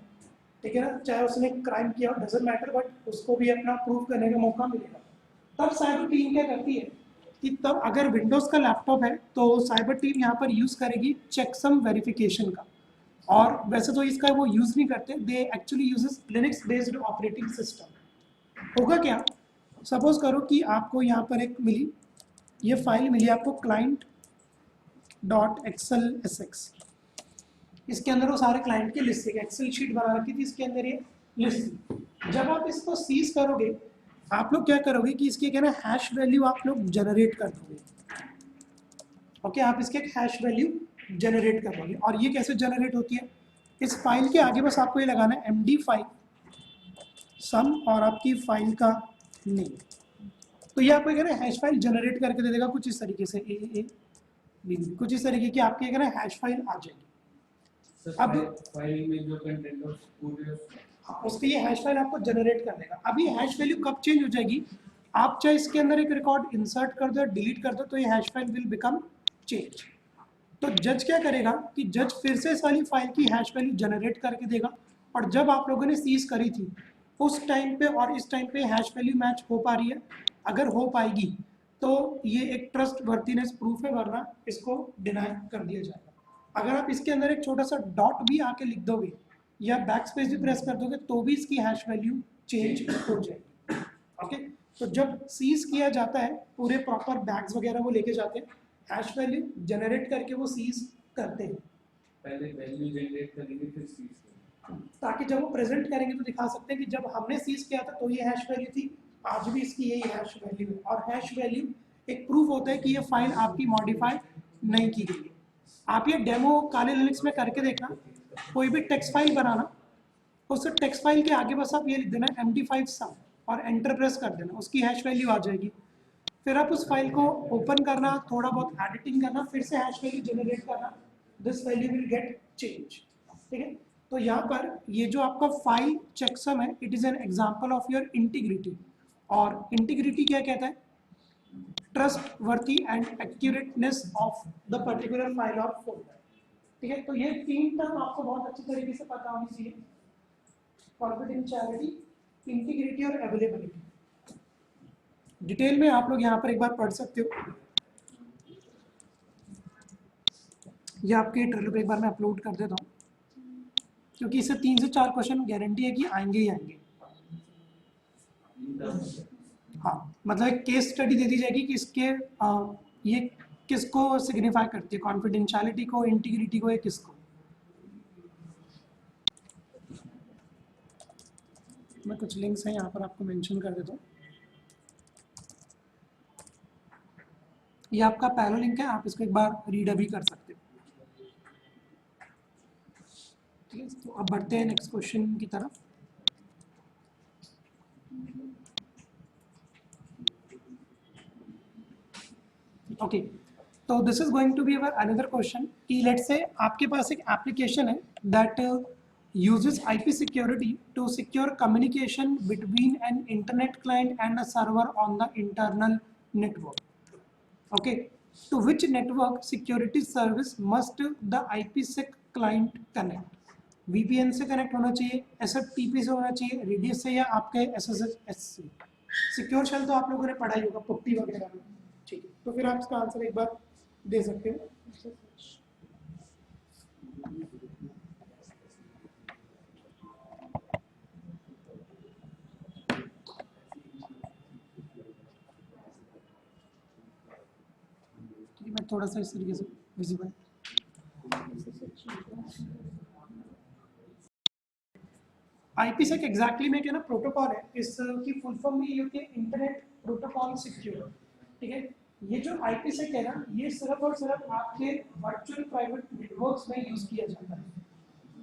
ठीक है ना, चाहे उसने क्राइम किया हो डजंट मैटर, बट उसको भी अपना प्रूव करने का मौका मिलेगा। तब साइबर टीम क्या करती है कि तब अगर विंडोज़ का लैपटॉप है तो साइबर टीम यहाँ पर यूज़ करेगी चेकसम वेरिफिकेशन का, और वैसे तो इसका वो यूज़ नहीं करते, they actually uses Linux based operating system. होगा क्या, सपोज करो कि आपको यहाँ पर एक मिली, ये फाइल मिली आपको client.xlsx, इसके अंदर वो सारे क्लाइंट की लिस्ट है, एक्सेल शीट बना रखी थी, इसके अंदर ये लिस्ट थी। जब आप इसको सीज करोगे, आप लोग क्या करोगे कि इसके क्या ना हैश वैल्यू आप लोग जनरेट कर दोगे, ओके, आप इसके एक हैश वैल्यू जनरेट कर दोगे। और ये कैसे जनरेट होती है, इस फाइल के आगे बस आपको ये लगाना है MD5 सम और आपकी फाइल का नेम, तो ये आपको क्या ना हैश फाइल जनरेट करके दे देगा कुछ इस तरीके से, कुछ इस तरीके की आपकी क्या ना हैश फाइल आ जाएगी। अब फाइल में जो कंटेंट है पूरे उसकी ये हैश फाइल आपको जनरेट कर देगा। अब ये हैश वैल्यू कब चेंज हो जाएगी, आप चाहे इसके अंदर एक रिकॉर्ड इंसर्ट कर दो, डिलीट कर दो, तो ये hash file will become change. तो जज क्या करेगा कि जज फिर से इस वाली फाइल की हैश वैल्यू जनरेट करके देगा, और जब आप लोगों ने सीज करी थी उस टाइम पे और इस टाइम पे हैश वैल्यू मैच हो पा रही है, अगर हो पाएगी तो ये एक ट्रस्ट वर्दीनेस प्रूफ है, वरना इसको डिनाई कर दिया जाएगा। अगर आप इसके अंदर एक छोटा सा डॉट भी आके लिख दोगे या बैक स्पेस भी प्रेस कर दोगे तो भी इसकी हैश वैल्यू चेंज हो जाएगी, ओके। तो जब सीज किया जाता है पूरे प्रॉपर बैग्स वगैरह वो लेके जाते हैं, हैश वैल्यू जनरेट करके वो सीज करते हैं, पहले वैल्यू जनरेट करेंगे फिर सीज करेंगे, ताकि जब वो प्रेजेंट करेंगे तो दिखा सकते हैं कि जब हमने सीज किया था तो ये हैश वैल्यू थी, आज भी इसकी यही हैश वैल्यू है। और हैश वैल्यू एक प्रूफ होता है कि ये फाइल आपकी मॉडिफाई नहीं की गई है। आप ये डेमो काले लिनक्स में करके देखना, कोई भी टेक्स्ट फाइल बनाना, उस टेक्स्ट फाइल के आगे बस आप ये लिख देना MD5 सम और एंटर प्रेस कर देना, उसकी हैश वैल्यू आ जाएगी। फिर आप उस फाइल को ओपन करना, थोड़ा बहुत एडिटिंग करना, फिर से हैश वैल्यू जनरेट करना, this value will get change, ठीक है। तो यहाँ पर ये जो आपका फाइल चेकसम है, it is an example of your integrity. और इंटीग्रिटी क्या कहता है, trustworthy and accurateness of the particular file और फोल्डर, ठीक है। तो ये 3 टर्म आपको बहुत अच्छी तरीके से पता होनी चाहिए, कॉन्फिडेंशियलिटी, इंटीग्रिटी और अवेलेबिलिटी। डिटेल में आप लोग यहाँ पर एक बार पढ़ सकते हो, ये आपके ट्रेलर पे एक बार मैं अपलोड कर देता हूँ, क्योंकि इससे 3 से 4 क्वेश्चन गारंटी है कि आएंगे ही आएंगे। हाँ, मतलब एक केस स्टडी दे दी जाएगी कि इसके ये किसको सिग्निफाई करती है, कॉन्फिडेंशियलिटी को, इंटीग्रिटी को, या किसको। मैं कुछ लिंक्स हैं यहाँ पर आपको मेंशन कर देता हूँ। ये आपका पहला लिंक है, आप इसको एक बार रीड अभी कर सकते हो। ठीक है, तो अब बढ़ते हैं नेक्स्ट क्वेश्चन की तरफ। ओके, तो this is going to be our another question कि लेट्स से आपके पास एक एप्लीकेशन है that uses IP security to secure communication between an internet client and a server on the internal network. Okay, to which network security service must the IPsec client connect? VPN से connect होना चाहिए, SFTP से होना चाहिए, radius से, या आपके SSH से। सिक्योर शेल तो आप लोगों ने पढ़ा ही होगा पुट्टी वगैरह में। ठीक है, तो फिर आप इसका आंसर एक बार दे सकते हो। मैं थोड़ा सा इस तरीके से विजिबल। IPsec एग्जैक्टली में क्या ना प्रोटोकॉल है, इसकी फुल फॉर्म में ये होती है इंटरनेट प्रोटोकॉल सिक्योर। ठीक है, ये जो IPsec है ना, ये सिर्फ और सिर्फ आपके वर्चुअल प्राइवेट नेटवर्क्स में यूज किया जाता है।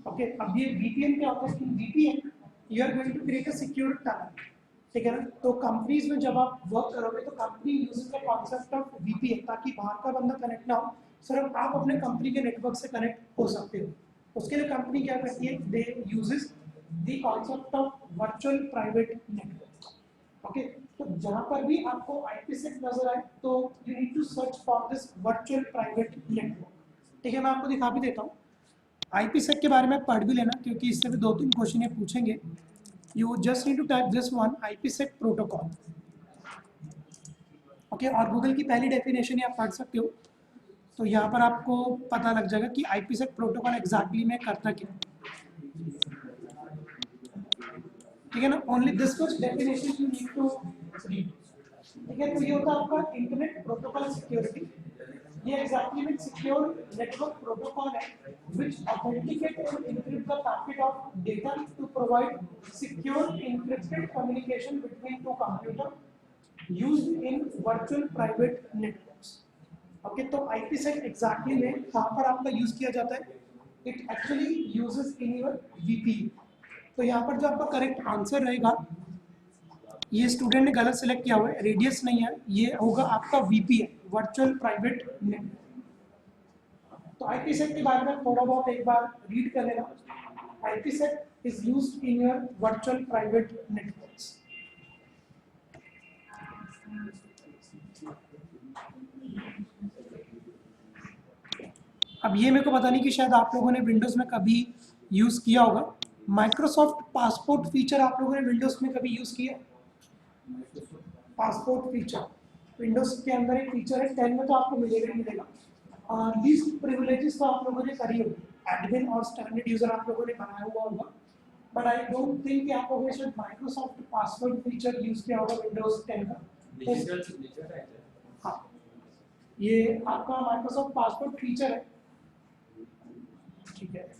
ओके, अब ये VPN क्या होता है कि VPN you are going to create a secure tunnel. ठीक है ना, तो कंपनीज में जब आप वर्क करोगे तो company uses the concept of VPN, ताकि बाहर का बंदा कनेक्ट ना हो, सिर्फ आप अपने कंपनी के नेटवर्क से कनेक्ट हो सकते हो। उसके लिए कंपनी क्या करती है, they uses the concept of virtual private network. Okay, तो जहां पर भी आपको IPsec नजर आए तो you need to search for this virtual private network. ठीक है, मैं आपको दिखा भी देता हूँ। IPsec के बारे में पढ़ भी लेना, क्योंकि इससे भी 2-3 क्वेश्चन ये पूछेंगे। You just need to type this one, IPsec protocol. Okay, और गूगल की पहली डेफिनेशन ही आप पढ़ सकते हो, तो यहाँ पर आपको पता लग जाएगा कि IPsec प्रोटोकॉल एग्जैक्टली में करता क्या। ठीक है ना, only this much definition you need to read. ठीक है, तो ये होता है आपका इंटरनेट प्रोटोकॉल सिक्योरिटी। ये एग्जैक्टली में सिक्योर नेटवर्क प्रोटोकॉल है which authenticate and encrypt the packet of data to provide secure encrypted communication between two computers used in virtual private networks. Okay, तो IPsec एग्जैक्टली में कहाँ पर आपका use किया जाता है? It actually uses in your VPN. तो यहाँ पर जो आपका करेक्ट आंसर रहेगा, ये स्टूडेंट ने गलत सिलेक्ट किया हुआ है, रेडियस नहीं है, ये होगा आपका VPN, वर्चुअल प्राइवेट नेटवर्क। तो IPsec के बारे में थोड़ा बहुत एक बार रीड कर लेना। IPsec is used in your virtual private networks. अब ये मेरे को पता नहीं कि शायद आप लोगों ने विंडोज में कभी यूज किया होगा, माइक्रोसॉफ्ट पासपोर्ट फीचर आप लोगों ने विंडोज में कभी यूज किया? पासपोर्ट फीचर विंडोज के अंदर एक फीचर है, 10 में तो आपको मिलेगा ही मिलेगा। लीस्ट प्रिविलेजेस तो आप लोगों ने करी होगी, एडमिन और स्टैंडर्ड यूजर आप लोगों ने बनाया हुआ होगा, बट आई डोंट थिंक कि आप लोगों ने शायद माइक्रोसॉफ्ट पासवर्ड फीचर यूज किया होगा विंडोज 10 का। डिजिटल सिग्नेचर है। हाँ, ये आपका माइक्रोसॉफ्ट पासवर्ड फीचर है। ठीक है,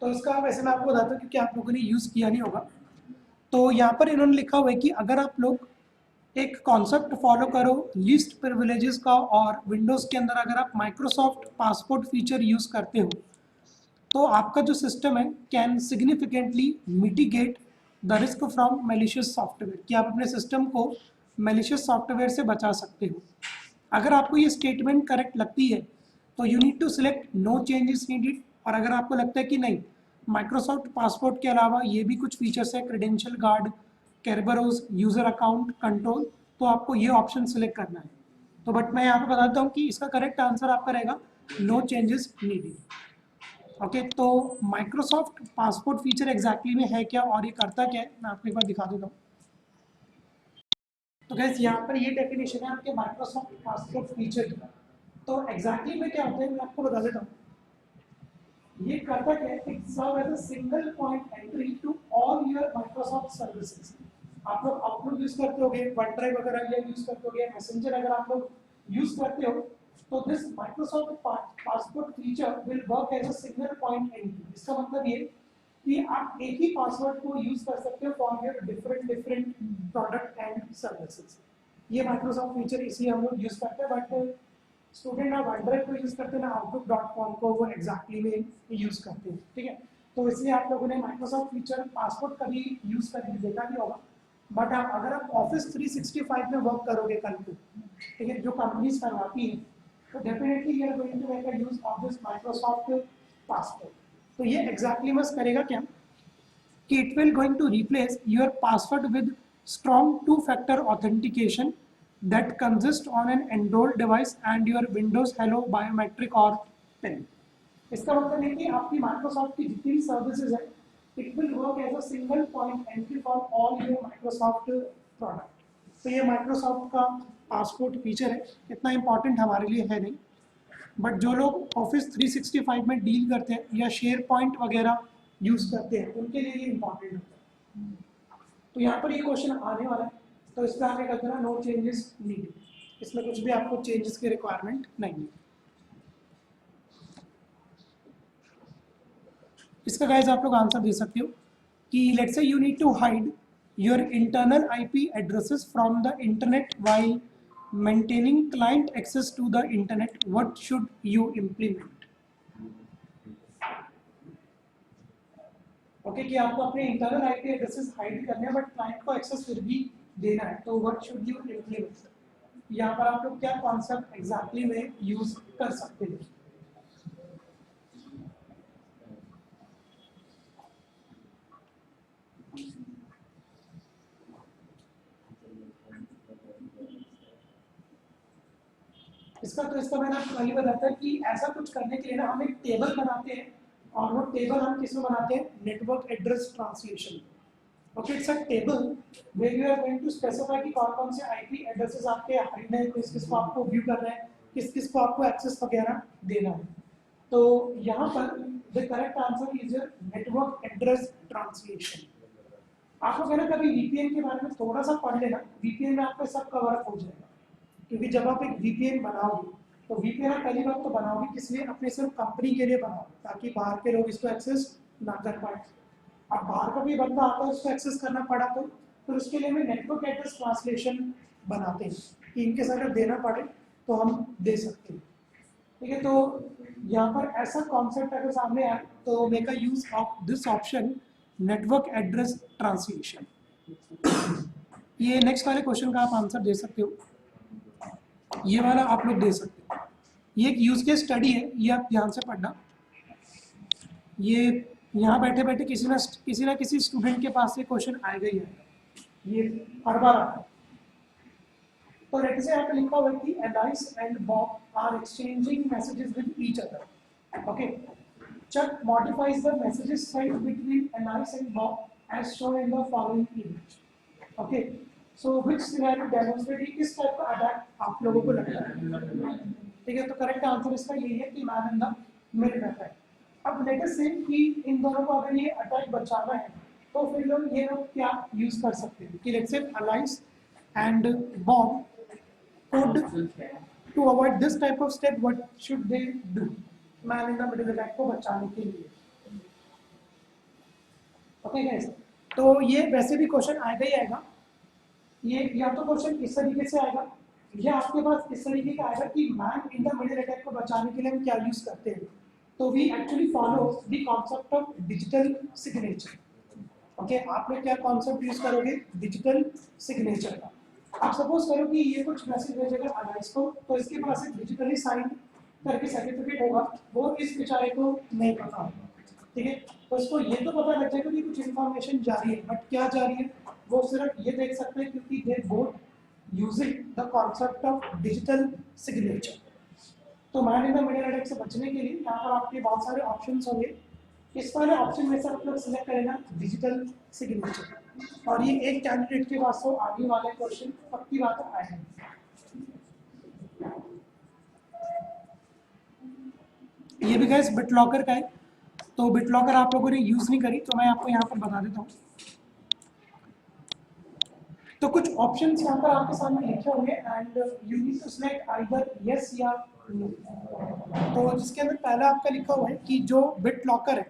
तो इसका वैसे मैं आपको बताता हूँ क्योंकि आप लोगों ने यूज़ किया नहीं होगा। तो यहाँ पर इन्होंने लिखा हुआ है कि अगर आप लोग एक कॉन्सेप्ट फॉलो करो लीस्ट प्रिविलेजेस का, और विंडोज़ के अंदर अगर आप माइक्रोसॉफ्ट पासपोर्ट फीचर यूज़ करते हो, तो आपका जो सिस्टम है can significantly mitigate the risk from malicious software, कि आप अपने सिस्टम को मैलिशियस सॉफ्टवेयर से बचा सकते हो। अगर आपको ये स्टेटमेंट करेक्ट लगती है तो you need to select no changes needed, और अगर आपको लगता है कि नहीं, माइक्रोसॉफ्ट पासपोर्ट के अलावा ये भी कुछ फीचर्स है, credential guard, Kerberos, user account control, तो आपको ये ऑप्शन सिलेक्ट करना है। तो बट मैं यहाँ पे बताता हूँ कि इसका करेक्ट आंसर आपका रहेगा नो चेंजेस नीडेड। ओके, तो माइक्रोसॉफ्ट पासपोर्ट फीचर एग्जैक्टली में है क्या और ये करता क्या है, मैं आपको एक बार दिखा देता हूँ। तो गैस यहाँ पर ये डेफिनेशन है आपके माइक्रोसॉफ्ट पासपोर्ट फीचर की। तो एग्जैक्टली में क्या होता है मैं आपको बता देता हूँ। ये करता क्या है, it serve as a single point entry to all your Microsoft services. आप लोग आउटलुक यूज करते होगे, वन ड्राइव वगैरह ये यूज करते होगे, मैसेंजर अगर आप लोग यूज करते हो, तो this Microsoft password feature will work as a single point entry. इसका मतलब ये कि आप एक ही पासवर्ड को यूज कर सकते हो for your different product and services. ये माइक्रोसॉफ्ट फीचर इसलिए हम लोग यूज करते हैं, बट स्टूडेंट ना वन ड्राइव को यूज करते हैं ना outlook.com को वो एग्जैक्टली में यूज करते हैं, ठीक है। तो इसलिए आप लोगों ने माइक्रोसॉफ्ट फीचर पासवर्ड कभी यूज करके देखा नहीं होगा, बट आप अगर आप ऑफिस 365 में वर्क करोगे कल को, ठीक है, जो कंपनीज करवाती है, तो definitely you are going to make a use of this Microsoft password. तो ये एग्जैक्टली बस करेगा क्या कि it will going to replace your password with strong two factor authentication that consist on an enrolled device and your Windows Hello biometric or PIN। इसका मतलब है कि आपकी माइक्रोसॉफ्ट की जितनी भी सर्विसेज है, it will work as a single point entry for all your Microsoft product. तो ये माइक्रोसॉफ्ट का पासपोर्ट फीचर है, इतना इंपॉर्टेंट हमारे लिए है नहीं, बट जो लोग ऑफिस 365 में डील करते हैं या शेयर पॉइंट वगैरह यूज करते हैं उनके लिए ये इंपॉर्टेंट होता है। तो यहाँ पर ये क्वेश्चन आने वाला है, तो इसमें आगे कहते हैं नो चेंजेस नीडेड, इसमें कुछ भी आपको चेंजेस की रिक्वायरमेंट नहीं है। इसका गाइस आप लोग आंसर दे सकते हो कि let's say you need to hide your internal IP addresses from the internet while maintaining client access to the internet, what should you implement. Okay, कि आपको अपने इंटरनल आईपी एड्रेसेस हाइड करने हैं बट क्लाइंट को access फिर भी देना है, तो व्हाट शुड यू इम्प्लीमेंट। यहाँ पर आप लोग क्या कॉन्सेप्ट एग्जैक्टली में यूज कर सकते हैं। इसका मैंने आपको पहले बताया था कि ऐसा कुछ करने के लिए ना हम एक टेबल बनाते हैं, और वो टेबल हम किसमें बनाते हैं, network address translation. Okay, it's a table where you are going to specify कि कौन कौन से आईपी एड्रेसेस आपके हाइड है, किस किस को आपको व्यू करना है, किस किस को आपको एक्सेस वगैरह देना है। तो यहाँ पर the correct answer is your network address translation. आप लोग है ना कभी वीपीएन के बारे में थोड़ा सा पढ़ लेना, वीपीएन में आपका सब कवर अप हो जाएगा। क्योंकि जब आप एक वीपीएन बनाओगे तो वीपीएन आप पहली बात तो बनाओगे किस लिए, अपने सिर्फ कंपनी के लिए बनाओगे ताकि बाहर के लोग इसको एक्सेस ना कर पाए। अब बाहर का भी बंदा आता है उसको एक्सेस करना पड़ा तो फिर उसके लिए हमें नेटवर्क एड्रेस ट्रांसलेशन बनाते हैं कि इनकेस अगर देना पड़े तो हम दे सकते हैं, ठीक है। तो यहाँ पर ऐसा कॉन्सेप्ट अगर सामने आए तो make a use of this option network address translation. ये नेक्स्ट वाले क्वेश्चन का आप आंसर दे सकते हो, ये वाला आप लोग दे सकते हो। ये एक यूज केस स्टडी है, ये आप ध्यान से पढ़ना। ये यहाँ बैठे बैठे किसी ना किसी स्टूडेंट के पास से क्वेश्चन आएगा ही आएगा, ये हर बार आता है। तो लेट्स से आप लिखा हुआ है कि Alice and Bob are exchanging messages with each other. Okay, Chuck modifies the messages sent between Alice and Bob as shown in the following image. Okay, so which scenario demonstrates किस type का attack आप लोगों को लगता है, ठीक है। तो करेक्ट आंसर इसका यही है कि मैन इन द मिड रहता है। अब लेट अस से कि इन दोनों को अगर ये अटैक बचाना है तो फिर लोग ये लोग क्या यूज कर सकते हैं कि लेट्स से Alice and Bob could to avoid this type of step what should they do, man in the middle attack को बचाने के लिए। ओके गाइस, तो ये वैसे भी क्वेश्चन आएगा ही आएगा। ये या तो क्वेश्चन इस तरीके से आएगा या आपके पास इस तरीके का आएगा कि man in the middle attack को बचाने के लिए हम क्या यूज करते हैं। तो we actually follow the concept of digital signature. Okay, आप लोग क्या कॉन्सेप्ट यूज करोगे, डिजिटल सिग्नेचर का। आप सपोज करो कि ये कुछ मैसेज भेजेगा अलाइस को, तो इसके पास एक डिजिटली साइन करके सर्टिफिकेट होगा, वो इस बेचारे को नहीं पता होगा, ठीक है। तो इसको ये तो पता लग जाएगा कि कुछ इन्फॉर्मेशन जारी है, बट क्या जारी है वो सिर्फ ये देख सकते हैं क्योंकि they both using the concept of digital signature. तो man in the middle attack से बचने के लिए यहाँ पर आपके बहुत सारे ऑप्शंस होंगे, इस वाले ऑप्शन में से आप लोग सिलेक्ट करेगा डिजिटल सिग्नेचर, और ये एक कैंडिडेट के पास तो आगे वाले क्वेश्चन पक्की बात आएंगे। ये भी गैस BitLocker का है, तो BitLocker आप लोगों ने यूज़ नहीं करी तो मैं आपको यहाँ पर बता देता हूँ। तो कुछ ऑप्शंस यहाँ पर आपके सामने लिखे होंगे and you need to select either yes या नो। तो जिसके अंदर पहला आपका लिखा हुआ है कि जो BitLocker है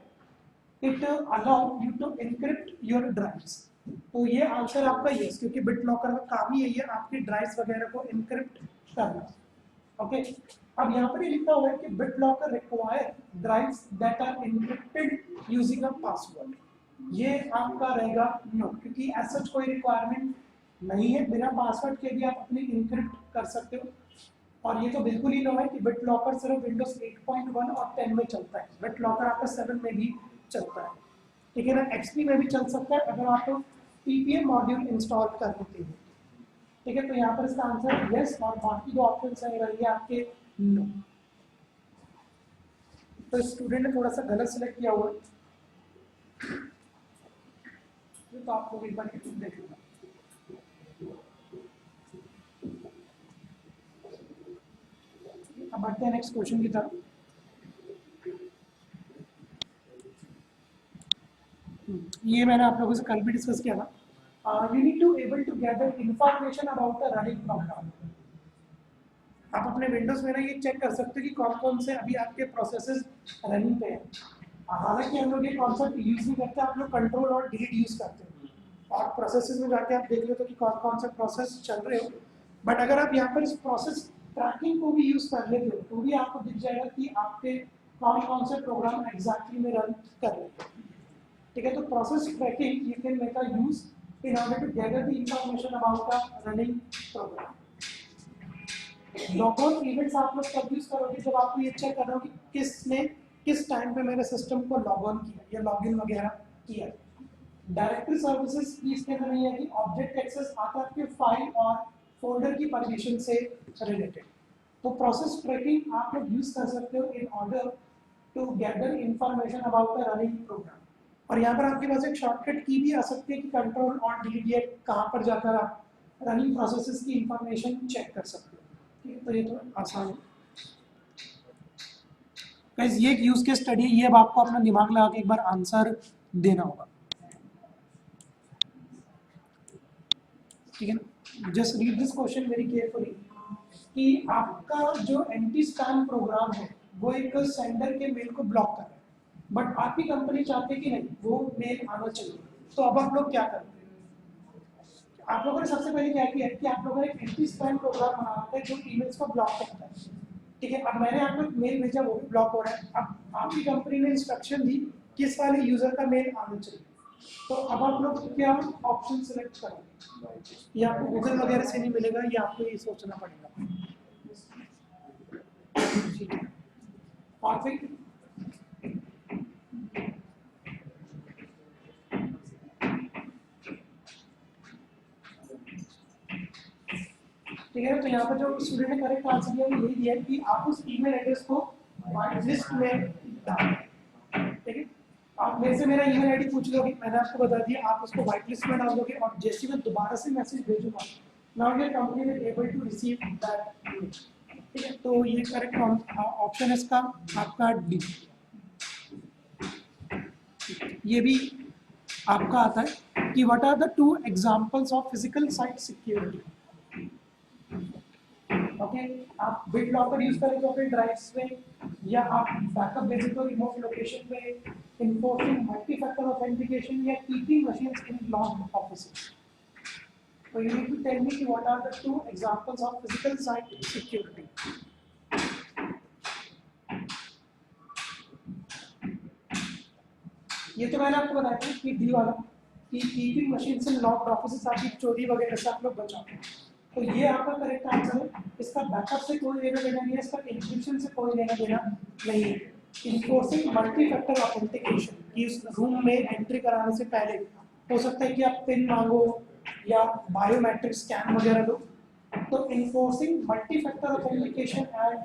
it allow you to encrypt your drives. तो ये आंसर आपका यस, क्योंकि BitLocker का काम ही यही है आपकी ड्राइव्स वगैरह को एनक्रिप्ट करना। ओके, अब यहाँ पर ये लिखा हुआ है कि BitLocker require drives that are encrypted using a password. ये आपका रहेगा नो, क्योंकि ऐसा कोई रिक्वायरमेंट नहीं है, बिना पासवर्ड के भी आप अपने एनक्रिप्ट कर सकते हो। और ये तो बिल्कुल ही नो है कि BitLocker सिर्फ विंडोज 8.1 और 10 में चलता है, BitLocker आपका 7 में भी चलता है, ठीक है ना, XP में भी चल सकता है अगर आप PPM मॉड्यूल इंस्टॉल कर लेते हैं। ठीक है, तो यहाँ पर इसका आंसर यस और बाकी दो ऑप्शन रहेंगे आपके नो। तो स्टूडेंट ने थोड़ा सा गलत सिलेक्ट किया हुआ है, तो आप लोग एक बार देख लेना। अब बढ़ते हैं नेक्स्ट क्वेश्चन की तरफ। ये मैंने आप लोगों से कल भी डिस्कस किया था। You need to able to gather information about the running program. आप अपने विंडोज में ना ये चेक कर सकते हो कि कौन कौन से अभी आपके प्रोसेसेस रनिंग पे हैं। हालांकि हम लोग ये कॉन्सेप्ट यूज नहीं करते, आप लोग कंट्रोल और डिलीट यूज करते हो और प्रोसेसेस में जाके आप देख लेते हो कि कौन कौन से प्रोसेस चल रहे हो। बट अगर आप यहाँ पर इस प्रोसेस ट्रैकिंग को भी यूज कर लेते हो तो भी आपको दिख जाएगा कि आपके कौन कौन से प्रोग्राम एग्जैक्टली में रन कर रहे हैं। ठीक है, तो process tracking you can make a use in order to gather the information about the running program. Logout events आप लोग तब यूज करोगे जब आपको ये चेक करना हो कि किसने किस टाइम पे मेरे सिस्टम को लॉग ऑन किया या लॉगिन वगैरह किया। डायरेक्टरी सर्विसेज की इसके अंदर नहीं है कि ऑब्जेक्ट एक्सेस आता है आपके फाइल और फोल्डर की परमिशन से रिलेटेड। तो प्रोसेस ट्रैकिंग आप लोग यूज कर सकते हो in order to gather information about the running program. और यहाँ पर आपके पास एक शॉर्टकट की भी आ सकती है कि कंट्रोल और डिलीट कहाँ पर जाकर आप रनिंग प्रोसेसेस की इंफॉर्मेशन चेक कर सकते हो। ठीक है, तो ये तो आसान है। गाइस ये एक यूज केस स्टडी है, ये अब आपको अपना दिमाग लगा के एक बार आंसर देना होगा। ठीक है ना, just read this question very carefully कि आपका जो एंटी स्पैम प्रोग्राम है वो एक सेंडर के मेल को ब्लॉक कर रहा है, बट आपकी कंपनी चाहती है कि नहीं वो मेल आना चाहिए। तो अब आप लोग क्या करते हैं? आप लोगों ने सबसे पहले क्या किया कि आप लोगों ने एक एंटी स्पैम प्रोग्राम बना रखा है जो ईमेल्स को ब्लॉक करता है। ठीक है, अब मैंने आपको मेल भेजा वो भी ब्लॉक हो रहा है। अब आपकी कंपनी ने इंस्ट्रक्शन दी किस वाले यूजर का मेल आना चाहिए। तो अब आप लोग क्या ऑप्शन सेलेक्ट करेंगे? ये आपको गूगल वगैरह से नहीं मिलेगा, ये आपको ये सोचना पड़ेगा। ठीक है, और फिर ठीक है, तो यहाँ पर जो स्टूडेंट ने करेक्ट आंसर दिया वो यही दिया है कि आप उस ईमेल एड्रेस को व्हाइट लिस्ट में डालें। ठीक है, आप मेरे से मेरा ईमेल आईडी पूछ लोगे, मैंने आपको बता दिया, आप उसको व्हाइट लिस्ट में डाल दोगे और जैसे मैं दोबारा से मैसेज भेजूंगा now your company will able to receive that email. ठीक है, तो ये करेक्ट ऑप्शन है इसका आपका डी। ये भी आपका आता है कि what are the two examples of physical site security. Okay, आप BitLocker यूज करें तो अपने ड्राइव्स में, या आप बैकअप भेजें तो रिमोट लोकेशन पे, इन्फोर्सिंग मल्टी फैक्टर ऑथेंटिकेशन या keeping machines in locked offices. तो you need to tell me what are the two examples of physical site security. ये तो मैंने आपको बताया था कि डी वाला कि keeping machines in locked offices आपकी चोरी वगैरह से आप लोग बचाते हैं। तो ये आपका करेक्ट आंसर है। इसका बैकअप से कोई लेना देना नहीं है, इसका एन्क्रिप्शन से कोई लेना देना नहीं है। इन्फोर्सिंग मल्टी फैक्टर ऑथेंटिकेशन कि उस रूम में एंट्री कराने से पहले हो सकता है कि आप पिन मांगो या बायोमेट्रिक स्कैन वगैरह दो। तो enforcing multi factor authentication and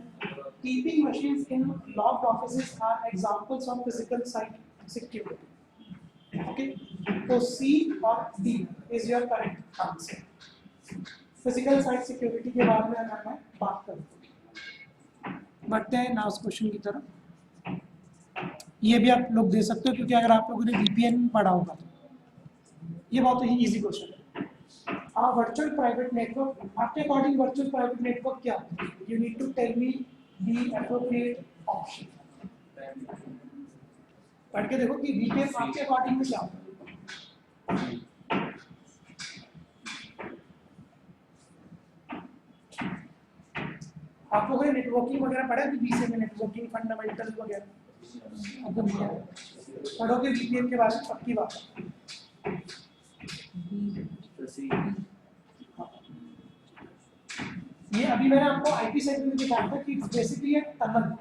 keeping machines in locked offices are examples of physical site security. Okay, तो सी और D is your correct answer. Physical site security के बारे में अगर मैं बात करूँ, बढ़ते हैं नाउ क्वेश्चन की तरफ। ये भी आप लोग दे सकते हो, क्योंकि अगर आप लोगों ने VPN पढ़ा होगा तो ये बहुत ही इजी क्वेश्चन है। वर्चुअल प्राइवेट नेटवर्क, आपके अकॉर्डिंग वर्चुअल प्राइवेट नेटवर्क क्या है? You need to tell me the appropriate option. पढ़ के देखो कि VPN आपके अकॉर्डिंग में क्या होता है। आप लोगों ने नेटवर्किंग वगैरह पढ़ा है कि BCA में, नेटवर्किंग फंडामेंटल वगैरह अब नहीं है। पढ़ोगे VPN के बारे में, पक्की बात है। ये अभी मैंने आपको IP सेगमेंट में दिखाया था कि बेसिकली एक tunnel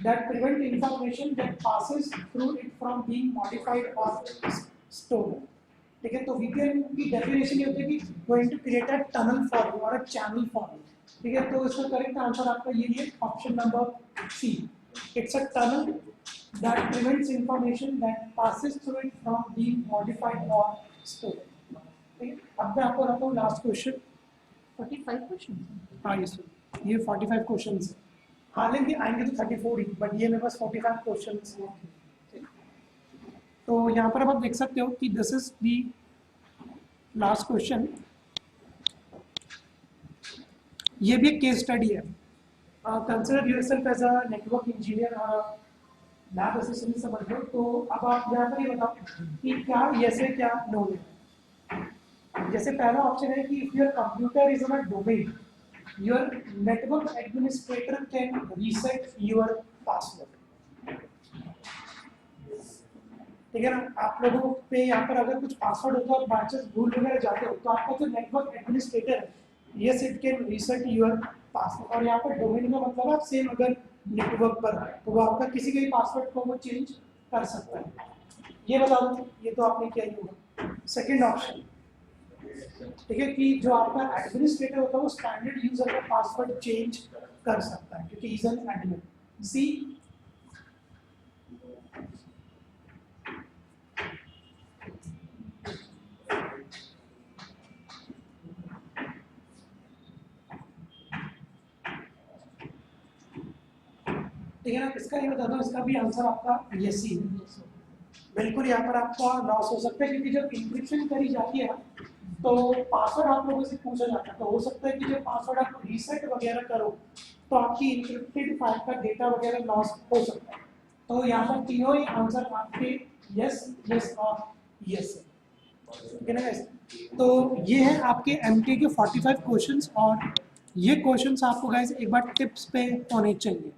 that prevent information that passes through it from being modified or stored। ठीक है, तो VPN की डेफिनेशन ये होती है कि going to create a tunnel for you or a channel for you। ठीक है, तो इसका करेक्ट आंसर आपका ये है option number C। It's a tunnel that prevents information that passes through it from being modified or stored। ठीक है, अब मैं आपको बताता हूँ लास्ट क्वेश्चन। 45 क्वेश्चन। हाँ ये सुन, ये 45 क्वेश्चन है, हालांकि आएंगे तो 34 ही, बट ये मेरे पास 45 क्वेश्चन हैं। तो यहाँ पर अब आप देख सकते हो कि this is the last question. ये भी एक केस स्टडी है। Consider yourself as a network engineer और लैब असिस्टेंट समझ लो। तो अब आप यहाँ पर ये बताओ कि क्या यस है क्या नो है। जैसे पहला ऑप्शन है कि if your computer is in a domain, your network administrator can reset your password। ठीक है ना, आप लोगों पे यहाँ पर अगर कुछ पासवर्ड होता है और बाई चांस भूल वगैरह जाते हो, तो आपका जो नेटवर्क एडमिनिस्ट्रेटर है, yes it can reset your password. और यहाँ पर डोमेन का मतलब आप सेम अगर नेटवर्क पर है तो वो आपका किसी के भी पासवर्ड को वो चेंज कर सकता है। ये बता दो, ये तो आपने क्या ही होगा। सेकेंड ऑप्शन, ठीक है, कि जो आपका एडमिनिस्ट्रेटर होता है वो स्टैंडर्ड यूजर का पासवर्ड चेंज कर सकता है क्योंकि इज एन एडमिन। सी, ठीक है ना, इसका ये बता दो, इसका भी आंसर आपका यस ही है। बिल्कुल यहाँ पर आपका लॉस हो सकता है क्योंकि जब इंक्रिप्शन करी जाती है तो पासवर्ड आप लोगों से पूछा जाता है, तो हो सकता है कि जब पासवर्ड आप रीसेट वगैरह करो तो आपकी इंक्रिप्टेड फाइल का डेटा वगैरह लॉस हो सकता है। तो यहाँ पर तीनों ही आंसर आपके यस, यस और यस है। ठीक है ना guys? तो ये है आपके MT के 45 क्वेश्चंस, और ये क्वेश्चंस आपको गाइस एक बार टिप्स पे होने चाहिए,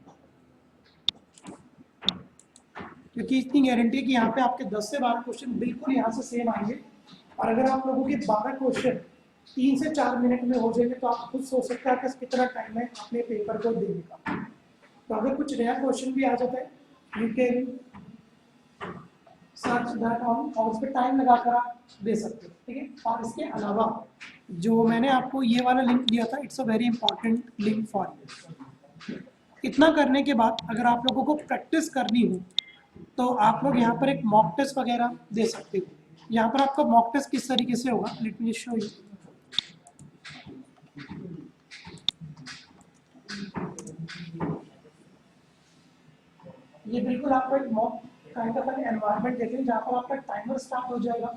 क्योंकि इतनी गारंटी है कि यहाँ पे आपके 10 से 12 क्वेश्चन बिल्कुल यहाँ से सेम आएंगे। और अगर आप लोगों के 12 क्वेश्चन 3 से 4 मिनट में हो जाएंगे तो आप खुद सोच सकते हैं कि कितना टाइम है अपने पेपर को देने का। तो अगर कुछ नया क्वेश्चन भी आ जाता है, you can search that on, और उस पर टाइम लगाकर आप दे सकते हो। ठीक है, और इसके अलावा जो मैंने आपको ये वाला लिंक दिया था, it's a very important link for you. इतना करने के बाद अगर आप लोगों को प्रैक्टिस करनी हो तो आप लोग यहाँ पर एक मॉक टेस्ट वगैरह दे सकते हो। यहाँ पर आपका मॉक टेस्ट किस तरीके से होगा, लेट मी शो यू। ये बिल्कुल आपको एक mock kind of an environment देखें जहाँ पर आपका टाइमर स्टार्ट हो जाएगा।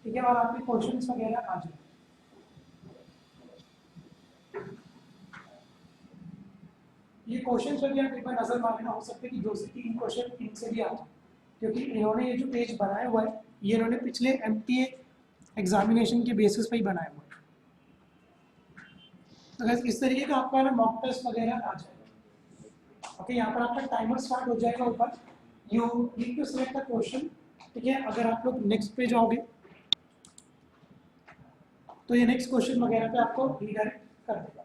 ठीक है, और आपके क्वेश्चंस वगैरह आ जाएंगे। ये क्वेश्चन पर भी आप एक बार नजर मारना, हो सकता है कि 2 से 3 क्वेश्चन इनसे भी आ जाए, क्योंकि इन्होंने ये जो पेज बनाया हुआ है ये इन्होंने पिछले MTA एग्जामिनेशन के बेसिस पे ही बनाया हुआ है। तो guys, इस तरीके का आपका ना मॉक टेस्ट वगैरह आ जाएगा। ओके, यहाँ पर आपका टाइमर स्टार्ट हो जाएगा ऊपर, you need to select the question. ठीक है, अगर आप लोग नेक्स्ट पे जाओगे तो ये नेक्स्ट क्वेश्चन वगैरह पे आपको रिडायरेक्ट कर देगा।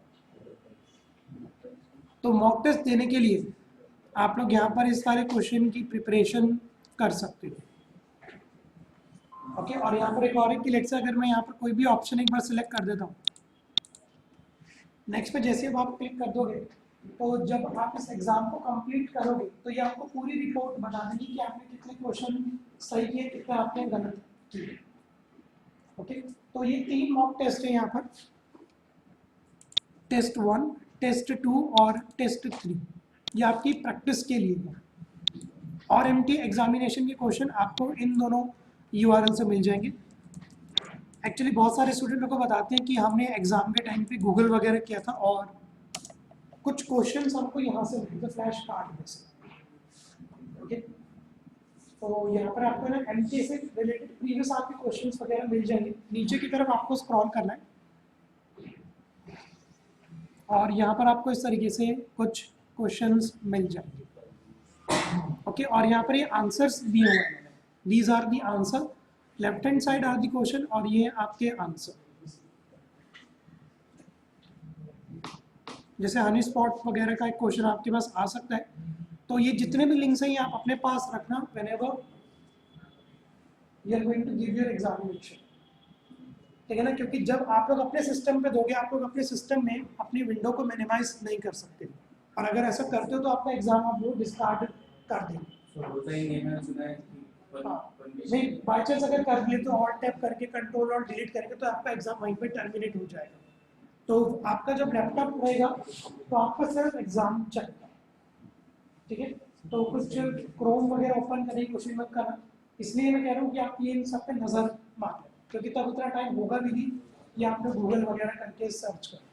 तो मॉक टेस्ट देने के लिए आप लोग यहाँ पर इस सारे क्वेश्चन की प्रिपरेशन कर सकते हो। ओके, और यहाँ पर एक और है कि लेट्स से अगर मैं यहाँ पर कोई भी ऑप्शन एक बार सिलेक्ट कर देता हूँ, नेक्स्ट पे जैसे आप क्लिक कर दोगे तो जब आप इस एग्जाम को कंप्लीट करोगे तो ये आपको पूरी रिपोर्ट बता देगी कि आपने कितने क्वेश्चन सही किए, कितने आपने गलत किए। ओके, तो ये 3 मॉक टेस्ट है यहाँ पर, टेस्ट 1, टेस्ट 2 और टेस्ट 3। ये आपकी प्रैक्टिस के लिए है। और एम टी एग्जामिनेशन के क्वेश्चन आपको इन दोनों URL से मिल जाएंगे। एक्चुअली बहुत सारे स्टूडेंट मेरे को बताते हैं कि हमने एग्जाम के टाइम पे गूगल वगैरह किया था और कुछ क्वेश्चंस हमको यहाँ से मिले थे फ्लैश कार्ड में से। ओके, तो यहाँ पर आपको ना एमटी से रिलेटेड प्रीवियस आपके क्वेश्चंस वगैरह मिल जाएंगे। नीचे की तरफ आपको स्क्रॉल करना है और यहाँ पर आपको इस तरीके से कुछ क्वेश्चंस मिल जाएंगे। ओके, और यहाँ पर ये आंसर्स दिए हुए हैं, these are the answer, left hand side are the question और ये आपके आंसर। जैसे हनी स्पॉट वगैरह का एक क्वेश्चन आपके पास आ सकता है, तो ये जितने भी लिंक्स हैं ये आप अपने पास रखना whenever you are going to give your examination, ठीक है ना, क्योंकि जब आप लोग अपने सिस्टम पे दोगे, आप लोग अपने सिस्टम में अपनी विंडो को मिनिमाइज नहीं कर सकते, और अगर ऐसा करते हो तो आपका एग्जाम आप लोग डिस्कार्ड कर देंगे। So, होता ही नहीं है, मैंने सुना है कि हाँ, नहीं बाई चांस अगर कर ले तो ऑल टैप करके कंट्रोल और डिलीट करेंगे तो आपका एग्जाम वहीं पे टर्मिनेट हो जाएगा। तो आपका जब लैपटॉप रहेगा तो आपका सिर्फ एग्जाम चलेगा, ठीक है। तो कुछ क्रोम वगैरह ओपन करने की कोशिश मत करना, इसलिए मैं कह रहा हूँ कि आप ये इन सब पे नज़र मार लें, क्योंकि तब उतना टाइम होगा भी नहीं, या आप लोग गूगल वगैरह करके सर्च करें।